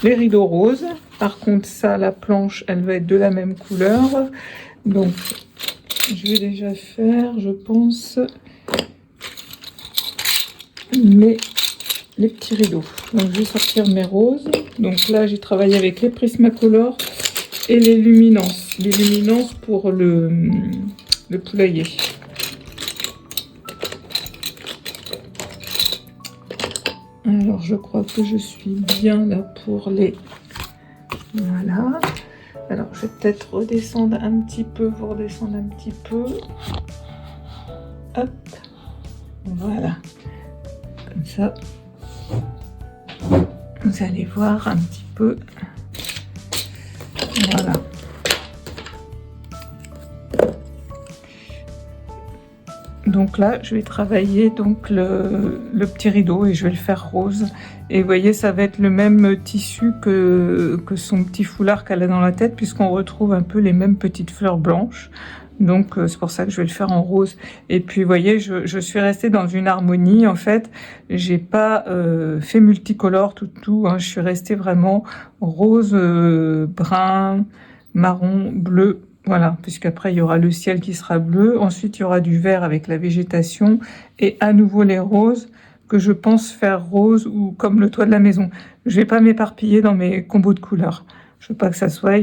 A: les rideaux roses. Par contre, ça, la planche, elle va être de la même couleur. Donc, je vais déjà faire, je pense, les petits rideaux. Donc, je vais sortir mes roses. Donc là, j'ai travaillé avec les Prismacolor et les luminances. Les luminances pour le poulailler. Alors, je crois que je suis bien là pour les... Voilà. Alors, je vais peut-être redescendre un petit peu, vous redescendre un petit peu. Hop. Voilà. Comme ça. Vous allez voir un petit peu. Voilà. Donc là, je vais travailler le petit rideau et je vais le faire rose. Et vous voyez, ça va être le même tissu que son petit foulard qu'elle a dans la tête, puisqu'on retrouve un peu les mêmes petites fleurs blanches. Donc c'est pour ça que je vais le faire en rose. Et puis vous voyez, je suis restée dans une harmonie. En fait, j'ai pas fait multicolore tout. Hein. Je suis restée vraiment rose, brun, marron, bleu. Voilà, puisqu'après il y aura le ciel qui sera bleu, ensuite il y aura du vert avec la végétation, et à nouveau les roses, que je pense faire rose ou comme le toit de la maison. Je vais pas m'éparpiller dans mes combos de couleurs. Je veux pas que ça soit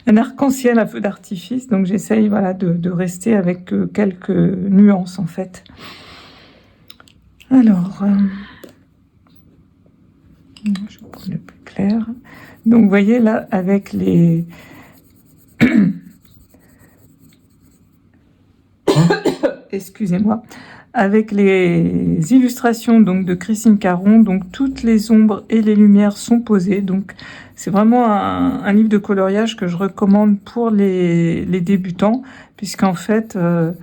A: un arc-en-ciel à feu d'artifice, donc j'essaye voilà, de rester avec quelques nuances en fait. Alors, je vais prendre le plus clair. Donc vous voyez là, avec les... excusez-moi, avec les illustrations de Christine Caron, donc toutes les ombres et les lumières sont posées. Donc c'est vraiment un livre de coloriage que je recommande pour les débutants, puisqu'en fait, vous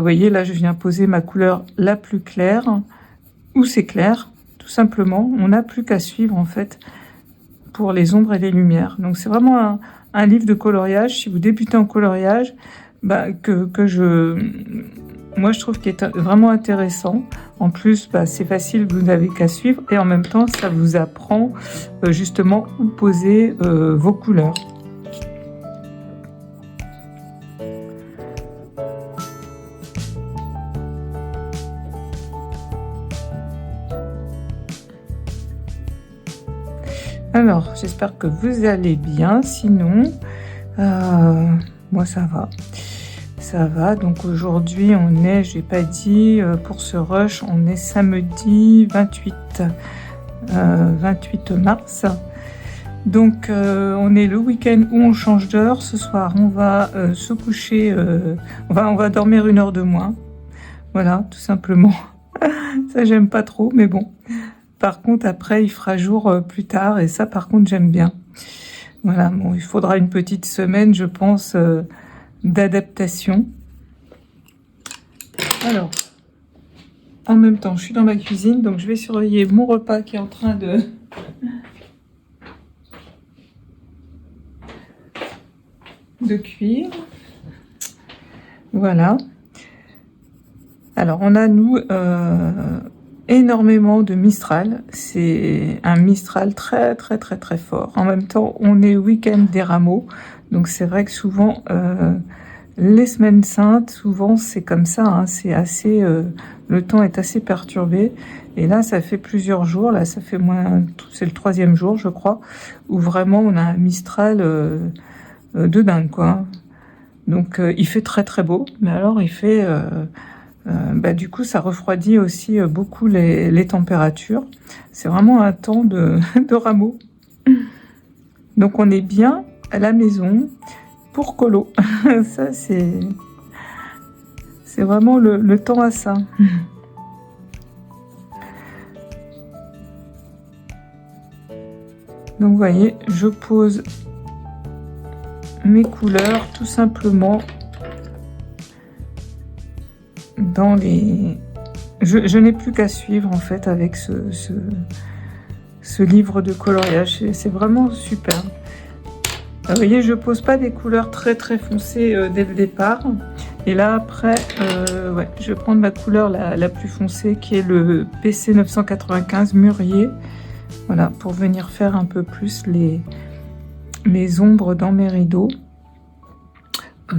A: voyez là, je viens poser ma couleur la plus claire, où c'est clair, tout simplement. On n'a plus qu'à suivre en fait pour les ombres et les lumières. Donc c'est vraiment un livre de coloriage. Si vous débutez en coloriage, moi je trouve qu'il est vraiment intéressant. En plus, c'est facile, vous n'avez qu'à suivre, et en même temps ça vous apprend justement où poser vos couleurs. Alors, j'espère que vous allez bien, sinon moi ça va. Ça va, donc aujourd'hui on est, j'ai pas dit, pour ce rush, on est samedi 28 mars. Donc on est le week-end où on change d'heure. Ce soir on va se coucher, on va dormir 1 heure de moins. Voilà, tout simplement. Ça j'aime pas trop, mais bon. Par contre, après, il fera jour plus tard. Et ça, par contre, j'aime bien. Voilà, bon, il faudra une petite semaine, je pense, d'adaptation. Alors, en même temps, je suis dans ma cuisine, donc je vais surveiller mon repas qui est en train de cuire. Voilà. Alors, on a, nous, énormément de Mistral. C'est un Mistral très, très, très, très fort. En même temps, on est week-end des rameaux. Donc, c'est vrai que souvent, les semaines saintes, souvent, c'est comme ça. Hein, c'est assez... le temps est assez perturbé. Et là, ça fait plusieurs jours. Là, ça fait moins... C'est le 3e jour, je crois, où vraiment, on a un Mistral de dingue, quoi. Donc, il fait très, très beau. Mais alors, il fait... du coup, ça refroidit aussi beaucoup les températures. C'est vraiment un temps de rameaux. Donc, on est bien à la maison pour colo. Ça, c'est vraiment le temps à ça. Donc, vous voyez, je pose mes couleurs tout simplement dans les... Je n'ai plus qu'à suivre en fait avec ce livre de coloriage. C'est vraiment super. Vous voyez, je pose pas des couleurs très très foncées dès le départ. Et là après, ouais, je vais prendre ma couleur la plus foncée qui est le PC 995 Mûrier. Voilà, pour venir faire un peu plus mes ombres dans mes rideaux.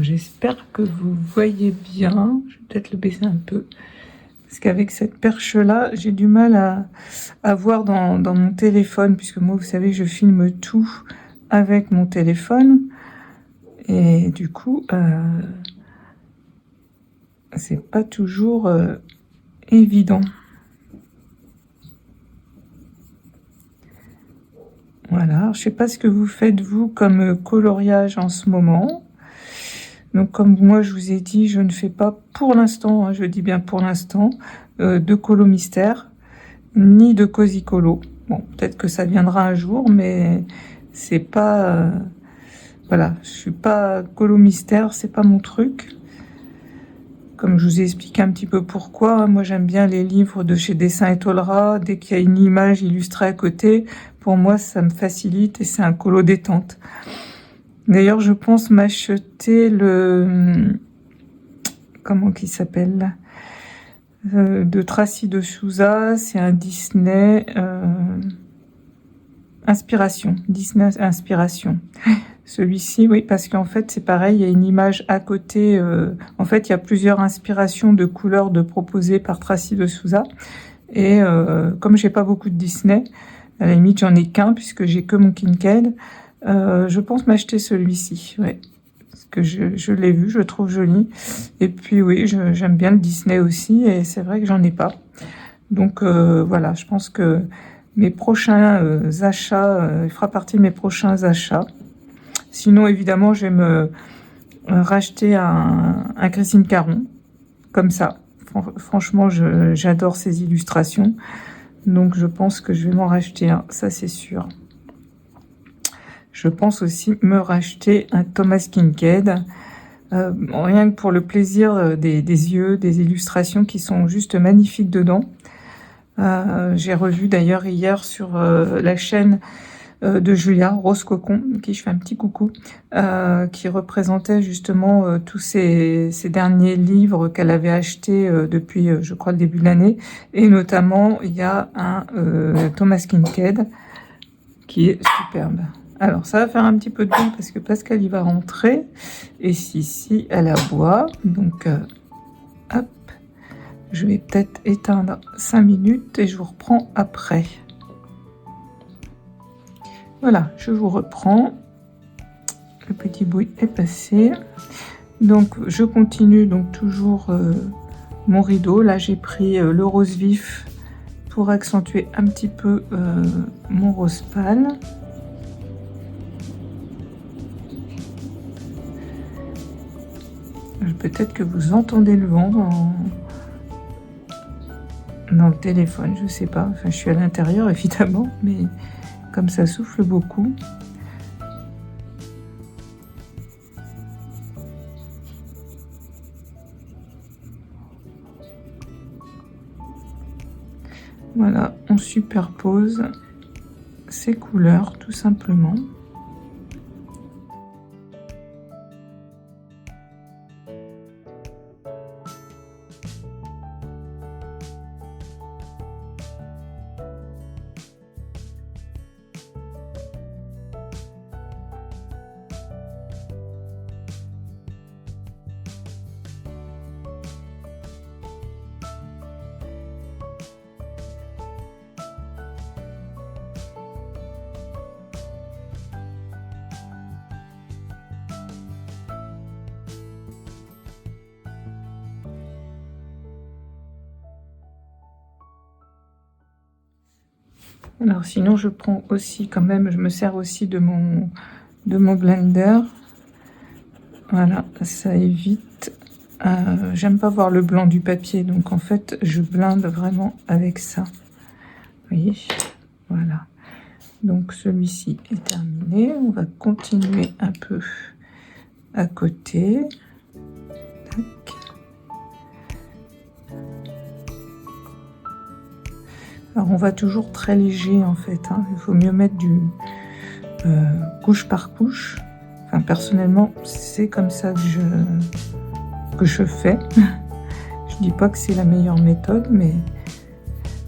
A: J'espère que vous voyez bien. Je vais peut-être le baisser un peu. Parce qu'avec cette perche-là, j'ai du mal à voir dans mon téléphone. Puisque moi, vous savez, je filme tout avec mon téléphone. Et du coup, c'est pas toujours évident. Voilà. Je sais pas ce que vous faites, vous, comme coloriage en ce moment. Donc, comme moi, je vous ai dit, je ne fais pas pour l'instant, hein, je dis bien pour l'instant, de colo mystère, ni de cosy colo. Bon, peut-être que ça viendra un jour, mais c'est pas... voilà, je suis pas colo mystère, c'est pas mon truc. Comme je vous ai expliqué un petit peu pourquoi, moi j'aime bien les livres de chez Dessin et Tolera. Dès qu'il y a une image illustrée à côté, pour moi, ça me facilite et c'est un colo détente. D'ailleurs, je pense m'acheter le... Comment qu'il s'appelle de Tracy de Souza. C'est un Disney Inspiration. Disney Inspiration. Celui-ci, oui, parce qu'en fait, c'est pareil, il y a une image à côté. En fait, il y a plusieurs inspirations de couleurs proposées par Tracy de Souza. Et comme j'ai pas beaucoup de Disney, à la limite, j'en ai qu'un puisque j'ai que mon Kincaid. Je pense m'acheter celui-ci, ouais. Parce que je l'ai vu, je le trouve joli. Et puis oui, j'aime bien le Disney aussi, et c'est vrai que j'en ai pas. Donc voilà, je pense que mes prochains achats, il fera partie de mes prochains achats. Sinon, évidemment, je vais me racheter un Christine Caron, comme ça. Franchement, j'adore ces illustrations. Donc je pense que je vais m'en racheter un, ça c'est sûr. Je pense aussi me racheter un Thomas Kincaid, rien que pour le plaisir des yeux, des illustrations qui sont juste magnifiques dedans. J'ai revu d'ailleurs hier sur la chaîne de Julia, Rose Cocon, qui je fais un petit coucou, qui représentait justement tous ces derniers livres qu'elle avait achetés depuis, je crois, le début de l'année. Et notamment, il y a un Thomas Kincaid qui est superbe. Alors, ça va faire un petit peu de bruit parce que Pascal, il va rentrer. Et si elle aboie. Donc, hop. Je vais peut-être éteindre 5 minutes et je vous reprends après. Voilà, je vous reprends. Le petit bruit est passé. Donc, je continue donc toujours mon rideau. Là, j'ai pris le rose vif pour accentuer un petit peu mon rose pâle. Peut-être que vous entendez le vent dans le téléphone, je sais pas. Enfin, je suis à l'intérieur évidemment, mais comme ça souffle beaucoup. Voilà, on superpose ces couleurs tout simplement. Alors sinon je prends aussi quand même, je me sers aussi de mon blender. Voilà, ça évite. J'aime pas voir le blanc du papier, donc en fait je blinde vraiment avec ça. Vous voyez, voilà. Donc celui-ci est terminé. On va continuer un peu à côté. Tac. Alors on va toujours très léger en fait, hein. Il faut mieux mettre du couche par couche. Enfin personnellement c'est comme ça que je fais. Je dis pas que c'est la meilleure méthode, mais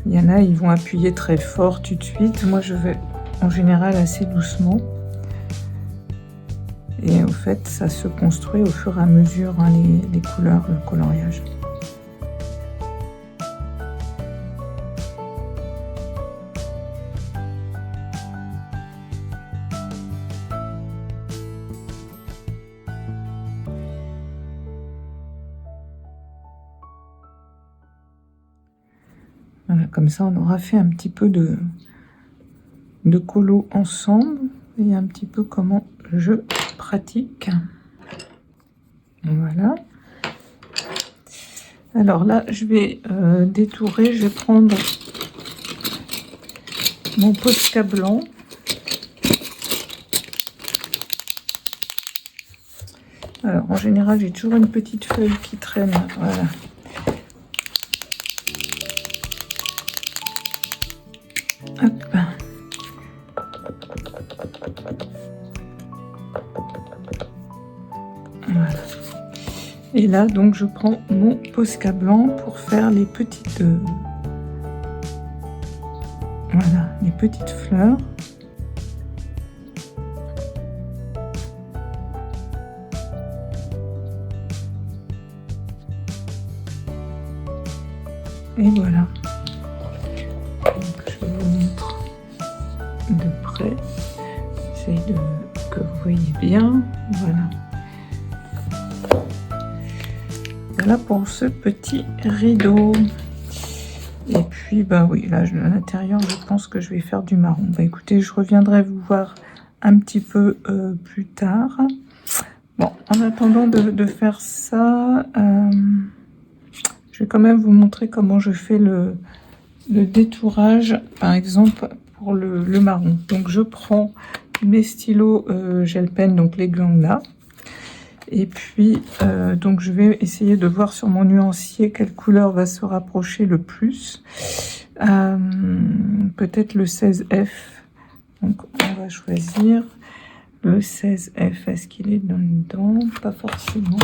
A: il y en a, ils vont appuyer très fort tout de suite. Moi je vais en général assez doucement. Et au fait ça se construit au fur et à mesure, hein, les couleurs, le coloriage. Voilà, comme ça on aura fait un petit peu de colo ensemble et un petit peu comment je pratique. Voilà. Alors là je vais détourer, je vais prendre mon Posca blanc. Alors en général j'ai toujours une petite feuille qui traîne, voilà. Hop. Voilà. Et là donc je prends mon Posca blanc pour faire les petites voilà, les petites fleurs. Et voilà. Donc, je vous montre de près. J'essaye que vous voyez bien. Voilà. Voilà pour ce petit rideau. Et puis, bah oui, là, à l'intérieur, je pense que je vais faire du marron. Bah écoutez, je reviendrai vous voir un petit peu plus tard. Bon, en attendant de faire ça, je vais quand même vous montrer comment je fais le détourage, par exemple, pour le marron. Donc, je prends mes stylos gel pen, donc les glands là. Et puis, donc je vais essayer de voir sur mon nuancier quelle couleur va se rapprocher le plus. Peut-être le 16F. Donc, on va choisir le 16F. Est-ce qu'il est dedans? Pas forcément.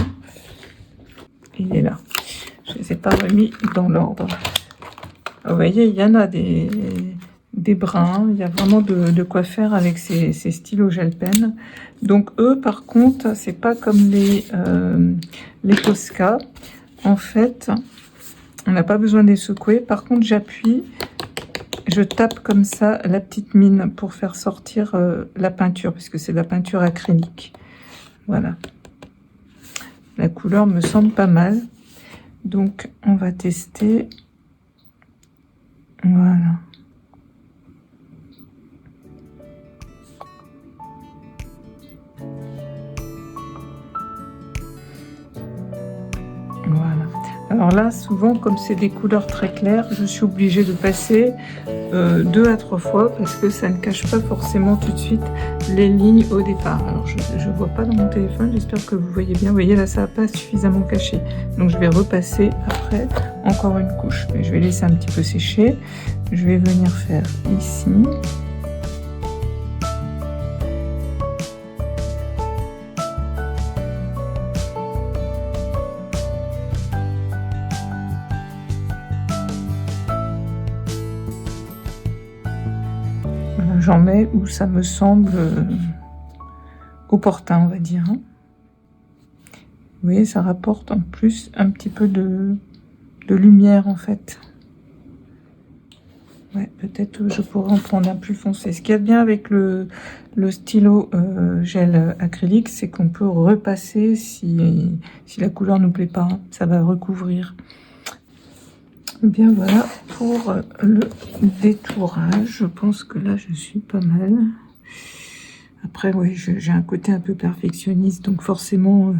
A: Il est là. Je ne les ai pas remis dans l'ordre. Vous voyez, il y en a des bruns. Il y a vraiment de quoi faire avec ces stylos gel pen. Donc eux, par contre, c'est pas comme les Posca. En fait, on n'a pas besoin de les secouer. Par contre, j'appuie, je tape comme ça la petite mine pour faire sortir la peinture, puisque c'est de la peinture acrylique. Voilà. La couleur me semble pas mal. Donc, on va tester. Voilà. Voilà. Alors là, souvent, comme c'est des couleurs très claires, je suis obligée de passer 2 à 3 fois parce que ça ne cache pas forcément tout de suite les lignes au départ. Alors, je ne vois pas dans mon téléphone, j'espère que vous voyez bien. Vous voyez, là, ça n'a pas suffisamment caché. Donc, je vais repasser après encore une couche. Mais je vais laisser un petit peu sécher. Je vais venir faire ici. J'en mets où ça me semble opportun, on va dire. Vous voyez, ça rapporte en plus un petit peu de lumière, en fait. Ouais, peut-être je pourrais en prendre un plus foncé. Ce qu'il y a de bien avec le stylo gel acrylique, c'est qu'on peut repasser si la couleur ne nous plaît pas. Ça va recouvrir. Bien voilà pour le détourage. Je pense que là je suis pas mal. Après oui, j'ai un côté un peu perfectionniste, donc forcément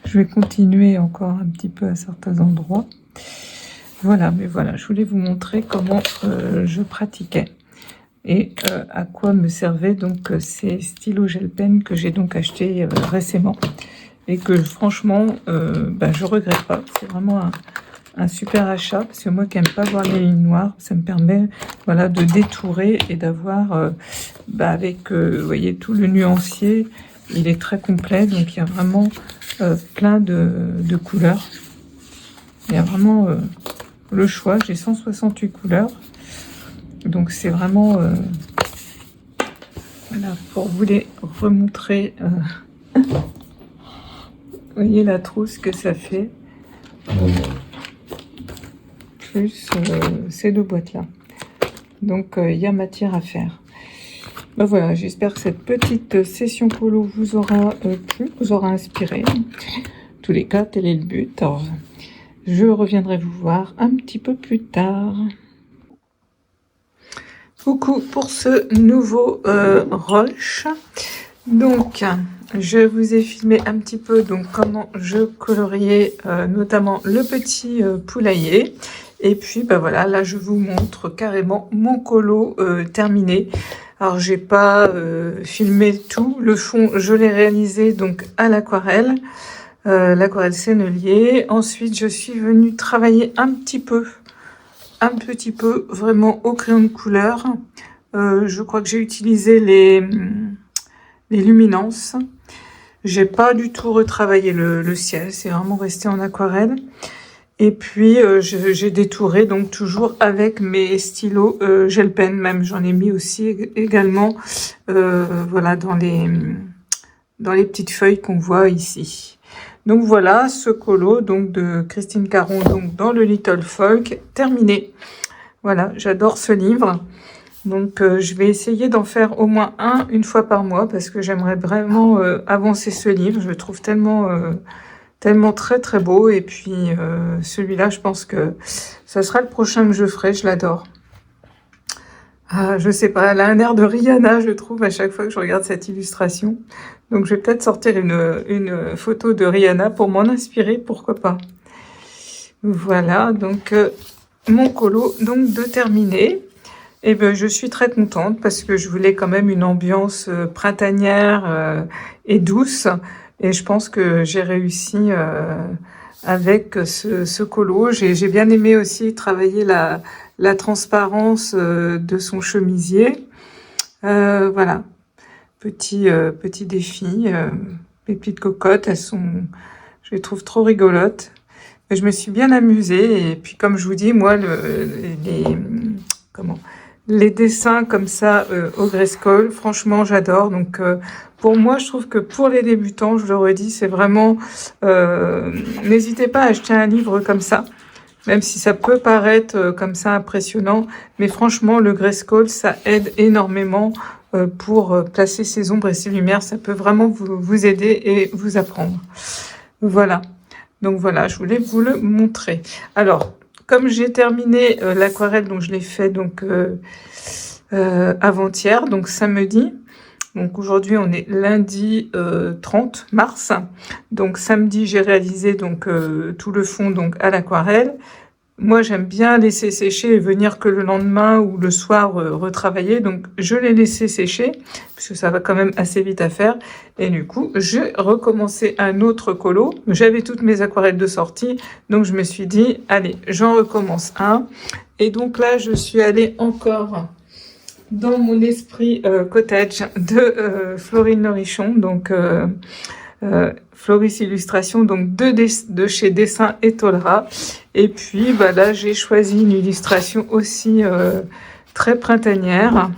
A: je vais continuer encore un petit peu à certains endroits. Voilà, mais voilà, je voulais vous montrer comment je pratiquais et à quoi me servaient donc ces stylos gel pen que j'ai donc acheté récemment et que franchement je regrette pas. C'est vraiment un super achat, parce que moi qui n'aime pas voir les lignes noires, ça me permet voilà, de détourer et d'avoir, avec, vous voyez, tout le nuancier, il est très complet, donc il y a vraiment plein de couleurs. Il y a vraiment le choix, j'ai 168 couleurs, donc c'est vraiment, voilà, pour vous les remontrer, vous voyez la trousse que ça fait. Plus ces 2 boîtes là, donc il y a matière à faire. Voilà, j'espère que cette petite session colo vous aura plu, vous aura inspiré. En tous les cas, tel est le but. Alors, je reviendrai vous voir un petit peu plus tard. Coucou pour ce nouveau rush. Donc je vous ai filmé un petit peu donc comment je coloriais notamment le petit poulailler. Et puis voilà, là je vous montre carrément mon colo terminé. Alors j'ai pas filmé tout, le fond je l'ai réalisé donc à l'aquarelle, l'aquarelle Sennelier. Ensuite je suis venue travailler un petit peu vraiment au crayon de couleur. Je crois que j'ai utilisé les luminances. J'ai pas du tout retravaillé le ciel, c'est vraiment resté en aquarelle. Et puis j'ai détouré donc toujours avec mes stylos gel pen, même j'en ai mis aussi également voilà dans les petites feuilles qu'on voit ici. Donc voilà ce colo donc de Christine Caron donc dans le Little Folk terminé. Voilà, j'adore ce livre. Donc je vais essayer d'en faire au moins une fois par mois parce que j'aimerais vraiment avancer ce livre. Je le trouve tellement très très beau. Et puis celui-là, je pense que ça sera le prochain que je ferai. Je l'adore. Ah, je sais pas, elle a un air de Rihanna, je trouve, à chaque fois que je regarde cette illustration. Donc je vais peut-être sortir une photo de Rihanna pour m'en inspirer, pourquoi pas. Voilà, donc mon colo donc de terminer. Et je suis très contente parce que je voulais quand même une ambiance printanière et douce. Et je pense que j'ai réussi avec ce colo. J'ai bien aimé aussi travailler la transparence de son chemisier. Voilà, petit défi. Les petites cocottes, je les trouve trop rigolotes. Mais je me suis bien amusée. Et puis comme je vous dis, moi, les dessins comme ça au Grayskull, franchement j'adore. Donc pour moi je trouve que pour les débutants, je le redis, c'est vraiment n'hésitez pas à acheter un livre comme ça, même si ça peut paraître comme ça impressionnant, mais franchement le Grayskull ça aide énormément pour placer ses ombres et ses lumières, ça peut vraiment vous aider et vous apprendre. Voilà, donc voilà, je voulais vous le montrer. Alors comme j'ai terminé l'aquarelle, donc je l'ai fait donc avant-hier, donc samedi. Donc aujourd'hui on est lundi 30 mars. Donc samedi j'ai réalisé donc tout le fond donc à l'aquarelle. Moi j'aime bien laisser sécher et venir que le lendemain ou le soir retravailler. Donc je l'ai laissé sécher parce que ça va quand même assez vite à faire. Et du coup j'ai recommencé un autre colo. J'avais toutes mes aquarelles de sortie, donc je me suis dit allez j'en recommence un. Et donc là je suis allée encore dans mon esprit cottage de Florine Norichon, donc Floris Illustration, donc de chez Dessin et Tolera. Et puis bah, là j'ai choisi une illustration aussi très printanière.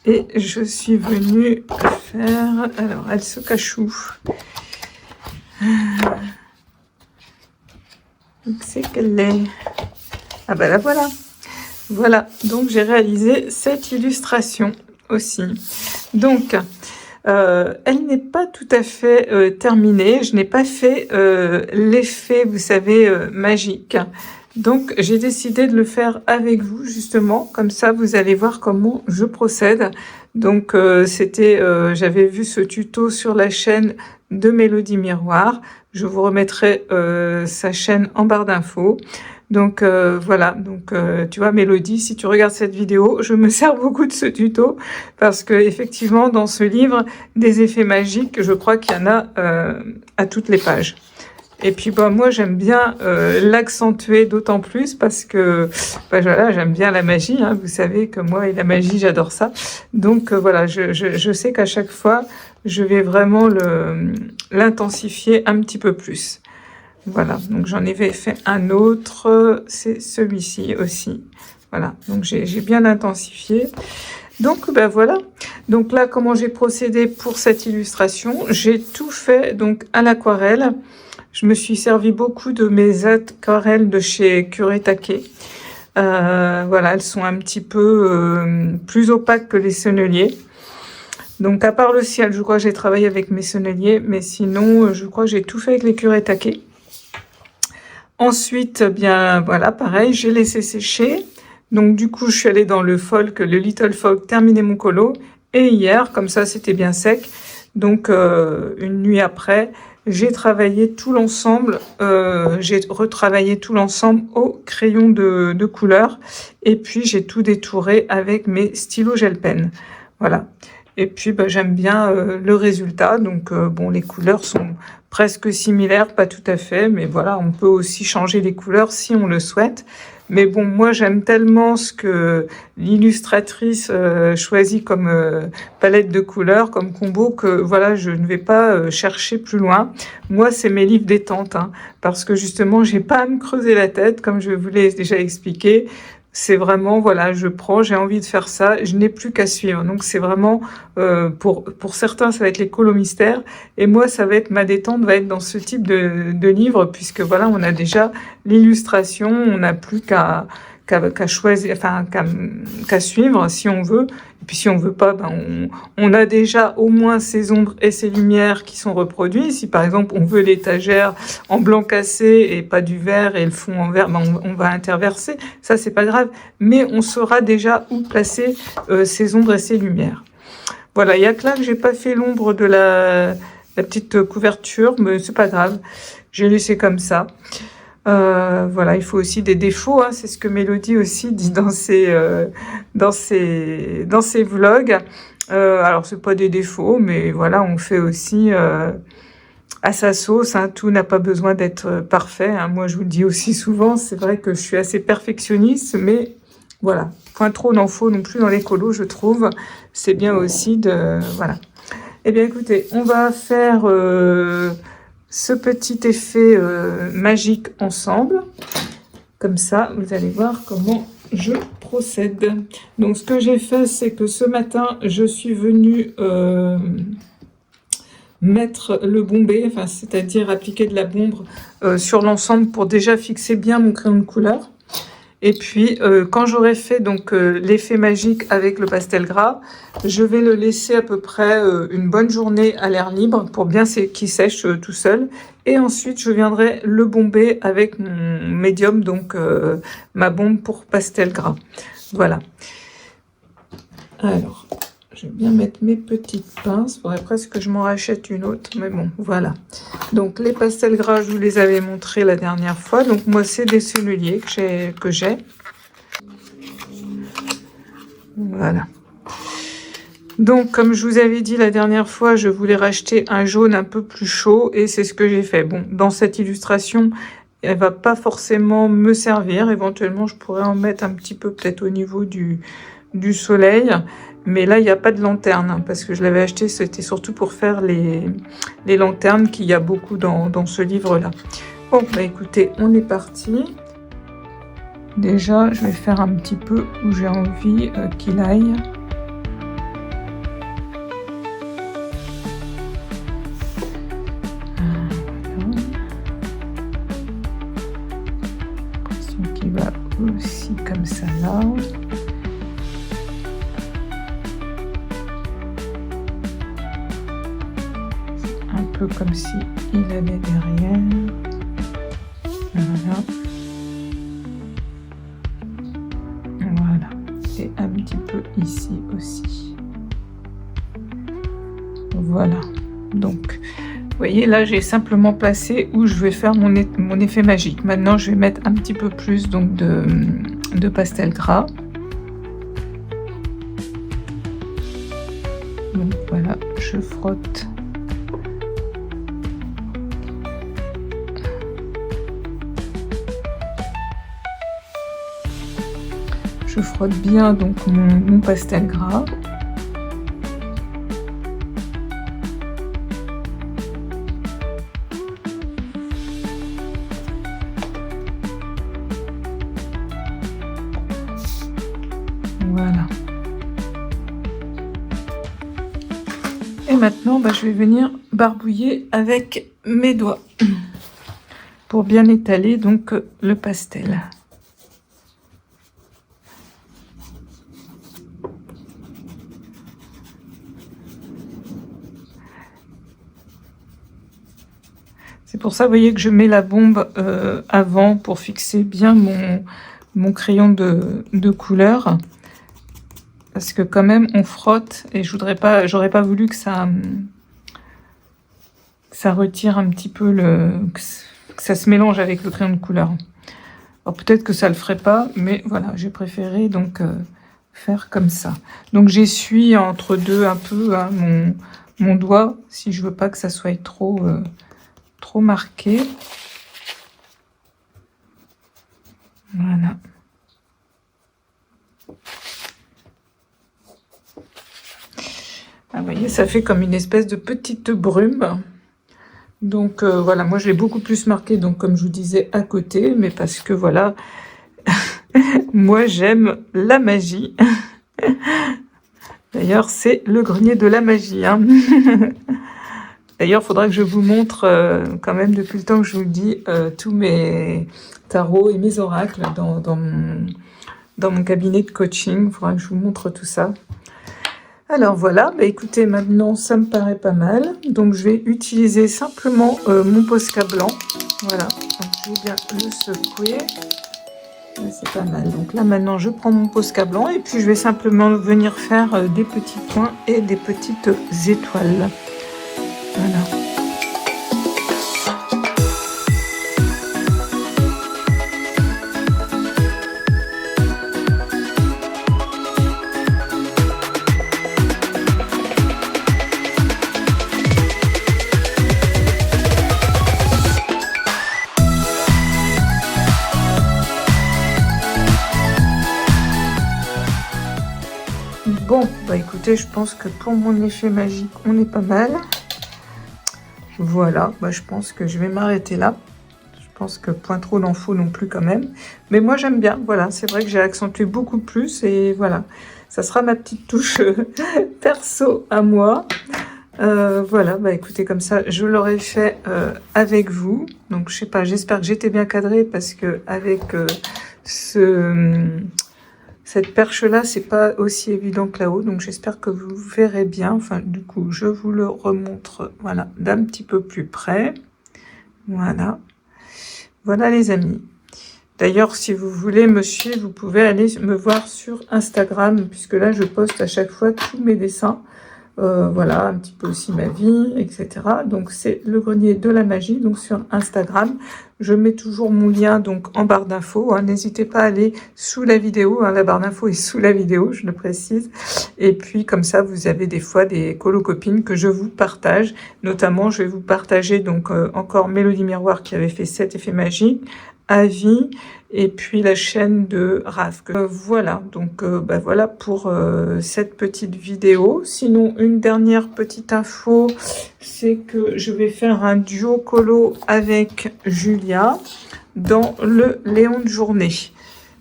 A: Et je suis venue faire... Alors, elle se cache où? C'est qu'elle est... Ah bah la voilà. Voilà, donc j'ai réalisé cette illustration aussi. Donc, elle n'est pas tout à fait terminée. Je n'ai pas fait l'effet, vous savez, magique. Donc, j'ai décidé de le faire avec vous, justement. Comme ça, vous allez voir comment je procède. Donc, j'avais vu ce tuto sur la chaîne de Mélodie Miroir. Je vous remettrai sa chaîne en barre d'infos. Donc voilà, donc tu vois Mélodie, si tu regardes cette vidéo, je me sers beaucoup de ce tuto parce que effectivement dans ce livre des effets magiques, je crois qu'il y en a à toutes les pages. Et puis bah moi j'aime bien l'accentuer d'autant plus parce que bah, voilà, j'aime bien la magie, hein, vous savez que moi et la magie j'adore ça. Donc voilà, je sais qu'à chaque fois je vais vraiment l'intensifier un petit peu plus. Voilà, donc j'en avais fait un autre, c'est celui-ci aussi. Voilà, donc j'ai bien intensifié. Donc ben voilà, donc là comment j'ai procédé pour cette illustration, j'ai tout fait donc à l'aquarelle. Je me suis servi beaucoup de mes aquarelles de chez Kuretake. Voilà, elles sont un petit peu plus opaques que les senneliers. Donc à part le ciel, je crois que j'ai travaillé avec mes senneliers, mais sinon je crois que j'ai tout fait avec les Kuretake. Ensuite, bien voilà, pareil, j'ai laissé sécher. Donc du coup, je suis allée dans le folk, le Little Folk, terminer mon colo. Et hier, comme ça, c'était bien sec. Donc une nuit après, j'ai travaillé tout l'ensemble. J'ai retravaillé tout l'ensemble au crayon de couleur. Et puis j'ai tout détouré avec mes stylos gel pen. Voilà. Et puis bah, j'aime bien le résultat. Donc bon, les couleurs sont presque similaires, pas tout à fait, mais voilà, on peut aussi changer les couleurs si on le souhaite. Mais bon, moi j'aime tellement ce que l'illustratrice choisit comme palette de couleurs, comme combo, que voilà, je ne vais pas chercher plus loin. Moi, c'est mes livres détente, hein, parce que justement, j'ai pas à me creuser la tête, comme je vous l'ai déjà expliqué. C'est vraiment, voilà, je prends, j'ai envie de faire ça, je n'ai plus qu'à suivre. Donc c'est vraiment, pour certains, ça va être les colos mystères, et moi, ça va être ma détente, va être dans ce type de livre, puisque voilà, on a déjà l'illustration, on n'a plus qu'à choisir, enfin qu'à suivre si on veut. Et puis si on veut pas, ben on a déjà au moins ces ombres et ces lumières qui sont reproduits. Si par exemple on veut l'étagère en blanc cassé et pas du vert et le fond en vert, ben on va interverser. Ça c'est pas grave, mais on saura déjà où placer ces ombres et ces lumières. Voilà, il y a que là que j'ai pas fait l'ombre de la petite couverture, mais c'est pas grave. J'ai laissé comme ça. Voilà, il faut aussi des défauts, hein, c'est ce que Mélodie aussi dit dans ses vlogs. Alors c'est pas des défauts, mais voilà, on fait aussi à sa sauce, hein, tout n'a pas besoin d'être parfait, hein. Moi je vous le dis aussi souvent, c'est vrai que je suis assez perfectionniste, mais voilà, point trop n'en faut non plus dans les colos, je trouve. C'est bien aussi de... voilà. Eh bien écoutez, on va faire... ce petit effet magique ensemble. Comme ça, vous allez voir comment je procède. Donc, ce que j'ai fait, c'est que ce matin, je suis venue mettre le bombé, enfin, c'est-à-dire appliquer de la bombe sur l'ensemble pour déjà fixer bien mon crayon de couleur. Et puis, quand j'aurai fait donc l'effet magique avec le pastel gras, je vais le laisser à peu près une bonne journée à l'air libre pour bien qu'il sèche tout seul. Et ensuite, je viendrai le bomber avec mon médium, donc ma bombe pour pastel gras. Voilà. Alors, je vais bien mettre mes petites pinces. Il faudrait presque que je m'en rachète une autre, mais bon, voilà. Donc les pastels gras, je vous les avais montrés la dernière fois. Donc moi, c'est des senneliers que j'ai. Voilà. Donc, comme je vous avais dit la dernière fois, je voulais racheter un jaune un peu plus chaud et c'est ce que j'ai fait. Bon, dans cette illustration, elle va pas forcément me servir. Éventuellement, je pourrais en mettre un petit peu peut-être au niveau du soleil. Mais là, il n'y a pas de lanterne hein, parce que je l'avais acheté, c'était surtout pour faire les lanternes qu'il y a beaucoup dans ce livre-là. Bon, bah écoutez, on est parti. Déjà, je vais faire un petit peu où j'ai envie qu'il aille. Aussi comme ça là. Un peu comme si il allait derrière. Voilà. Voilà. Et un petit peu ici aussi. Voilà. Donc, vous voyez, là, j'ai simplement placé où je vais faire mon effet magique. Maintenant, je vais mettre un petit peu plus donc, de pastel gras. Donc, voilà, je frotte. Je frotte bien donc mon pastel gras. Voilà. Et maintenant, je vais venir barbouiller avec mes doigts pour bien étaler donc le pastel. C'est pour ça, vous voyez, que je mets la bombe avant pour fixer bien mon crayon de couleur. Parce que quand même, on frotte et j'aurais pas voulu que ça retire un petit peu que ça se mélange avec le crayon de couleur. Alors peut-être que ça le ferait pas, mais voilà, j'ai préféré donc faire comme ça. Donc j'essuie entre deux un peu hein, mon doigt, si je veux pas que ça soit trop marqué. Voilà. Ah, vous voyez, ça fait comme une espèce de petite brume. Donc voilà, moi je l'ai beaucoup plus marqué, donc comme je vous disais, à côté, mais parce que voilà, moi j'aime la magie. D'ailleurs, c'est le grenier de la magie. Hein. D'ailleurs, il faudra que je vous montre, quand même, depuis le temps que je vous le dis, tous mes tarots et mes oracles dans mon cabinet de coaching. Il faudra que je vous montre tout ça. Alors voilà, écoutez, maintenant ça me paraît pas mal. Donc je vais utiliser simplement mon Posca blanc. Voilà, donc je vais bien le secouer. C'est pas mal. Donc là maintenant je prends mon Posca blanc et puis je vais simplement venir faire des petits points et des petites étoiles. Voilà. Bon, écoutez, je pense que pour mon effet magique, on est pas mal. Voilà, je pense que je vais m'arrêter là. Je pense que point trop d'en faut non plus quand même. Mais moi, j'aime bien. Voilà, c'est vrai que j'ai accentué beaucoup plus. Et voilà, ça sera ma petite touche perso à moi. Voilà, écoutez, comme ça, je l'aurais fait avec vous. Donc, je sais pas, j'espère que j'étais bien cadrée parce que avec cette perche-là, c'est pas aussi évident que là-haut, donc j'espère que vous verrez bien. Enfin, du coup, je vous le remontre, voilà, d'un petit peu plus près. Voilà. Voilà, les amis. D'ailleurs, si vous voulez me suivre, vous pouvez aller me voir sur Instagram, puisque là, je poste à chaque fois tous mes dessins. Voilà, un petit peu aussi ma vie, etc. Donc, c'est le grenier de la magie, donc sur Instagram. Je mets toujours mon lien donc en barre d'infos. Hein. N'hésitez pas à aller sous la vidéo. Hein. La barre d'infos est sous la vidéo, je le précise. Et puis, comme ça, vous avez des fois des colo-copines que je vous partage. Notamment, je vais vous partager donc encore Mélodie Miroir qui avait fait 7 effets magiques. Avis et puis la chaîne de Raph. Voilà, donc voilà pour cette petite vidéo. Sinon, une dernière petite info, c'est que je vais faire un duo colo avec Julia dans le Léon de journée.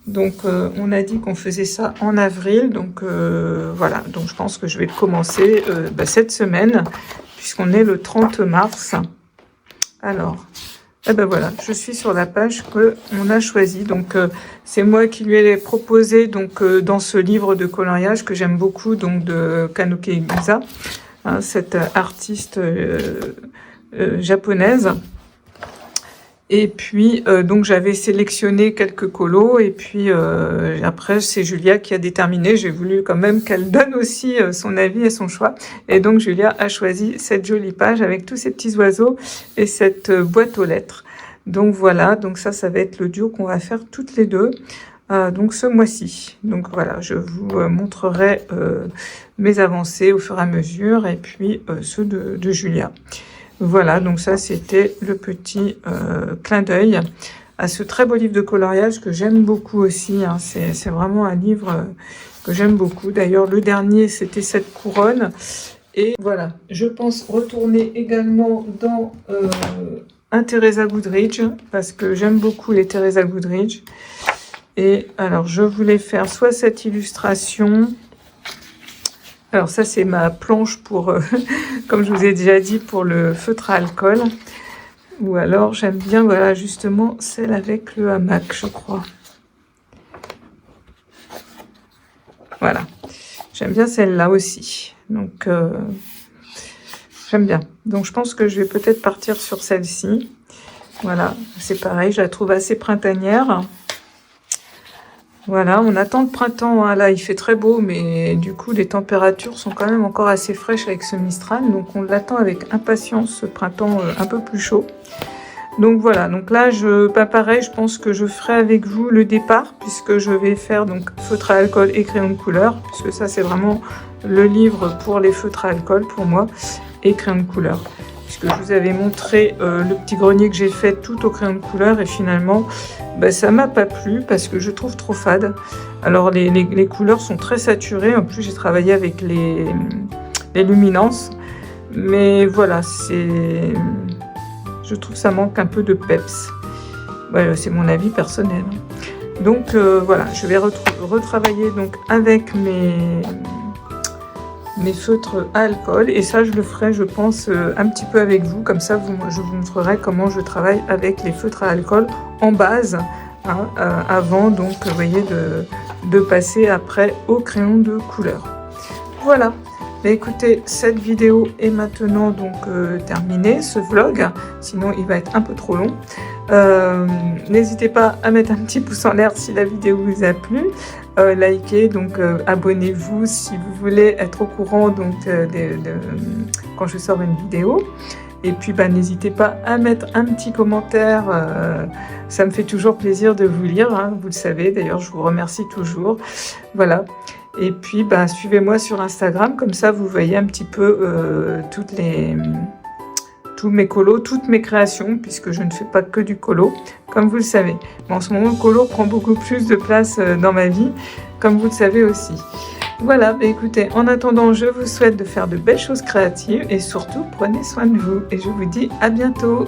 A: Donc, on a dit qu'on faisait ça en avril, donc voilà. Donc, je pense que je vais le commencer cette semaine, puisqu'on est le 30 mars. Alors... Et ben voilà, je suis sur la page qu'on a choisie. Donc, c'est moi qui lui ai proposé donc, dans ce livre de coloriage que j'aime beaucoup, donc de Kanoke Egusa, hein, cette artiste japonaise. Et puis, donc, j'avais sélectionné quelques colos. Et puis, après, c'est Julia qui a déterminé. J'ai voulu quand même qu'elle donne aussi son avis et son choix. Et donc, Julia a choisi cette jolie page avec tous ces petits oiseaux et cette boîte aux lettres. Donc, voilà. Donc, ça va être le duo qu'on va faire toutes les deux. Donc, ce mois-ci. Donc, voilà. Je vous montrerai mes avancées au fur et à mesure. Et puis, ceux de Julia. Voilà, donc ça, c'était le petit clin d'œil à ce très beau livre de coloriage que j'aime beaucoup aussi. Hein. C'est vraiment un livre que j'aime beaucoup. D'ailleurs, le dernier, c'était cette couronne. Et voilà, je pense retourner également dans un Teresa Goodridge, parce que j'aime beaucoup les Teresa Goodridge. Et alors, je voulais faire soit cette illustration... Alors ça, c'est ma planche pour, comme je vous ai déjà dit, pour le feutre à alcool. Ou alors, j'aime bien, voilà, justement, celle avec le hamac, je crois. Voilà. J'aime bien celle-là aussi. Donc, j'aime bien. Donc, je pense que je vais peut-être partir sur celle-ci. Voilà. C'est pareil, je la trouve assez printanière. Voilà, on attend le printemps, hein. Là il fait très beau, mais du coup les températures sont quand même encore assez fraîches avec ce Mistral, donc on l'attend avec impatience ce printemps un peu plus chaud. Donc voilà, donc là pareil, je pense que je ferai avec vous le départ, puisque je vais faire donc feutre à alcool et crayon de couleur, puisque ça c'est vraiment le livre pour les feutres à alcool pour moi, et crayon de couleur. Puisque je vous avais montré le petit grenier que j'ai fait tout au crayon de couleur et finalement ça m'a pas plu parce que je trouve trop fade. Alors les couleurs sont très saturées, en plus j'ai travaillé avec les luminances, mais voilà, je trouve que ça manque un peu de peps. Voilà, c'est mon avis personnel. Donc voilà, je vais retravailler donc avec mes feutres à alcool, et ça je le ferai je pense un petit peu avec vous, comme ça je vous montrerai comment je travaille avec les feutres à alcool en base, hein, avant donc vous voyez de passer après au crayon de couleur. Voilà. Mais écoutez, cette vidéo est maintenant donc terminée, ce vlog, sinon il va être un peu trop long. N'hésitez pas à mettre un petit pouce en l'air si la vidéo vous a plu, likez, donc abonnez-vous si vous voulez être au courant donc, quand je sors une vidéo. Et puis n'hésitez pas à mettre un petit commentaire, ça me fait toujours plaisir de vous lire, hein, vous le savez, d'ailleurs je vous remercie toujours. Voilà. Et puis, suivez-moi sur Instagram, comme ça vous voyez un petit peu tous mes colos, toutes mes créations, puisque je ne fais pas que du colo, comme vous le savez. Mais en ce moment, le colo prend beaucoup plus de place dans ma vie, comme vous le savez aussi. Voilà, écoutez, en attendant, je vous souhaite de faire de belles choses créatives et surtout, prenez soin de vous. Et je vous dis à bientôt.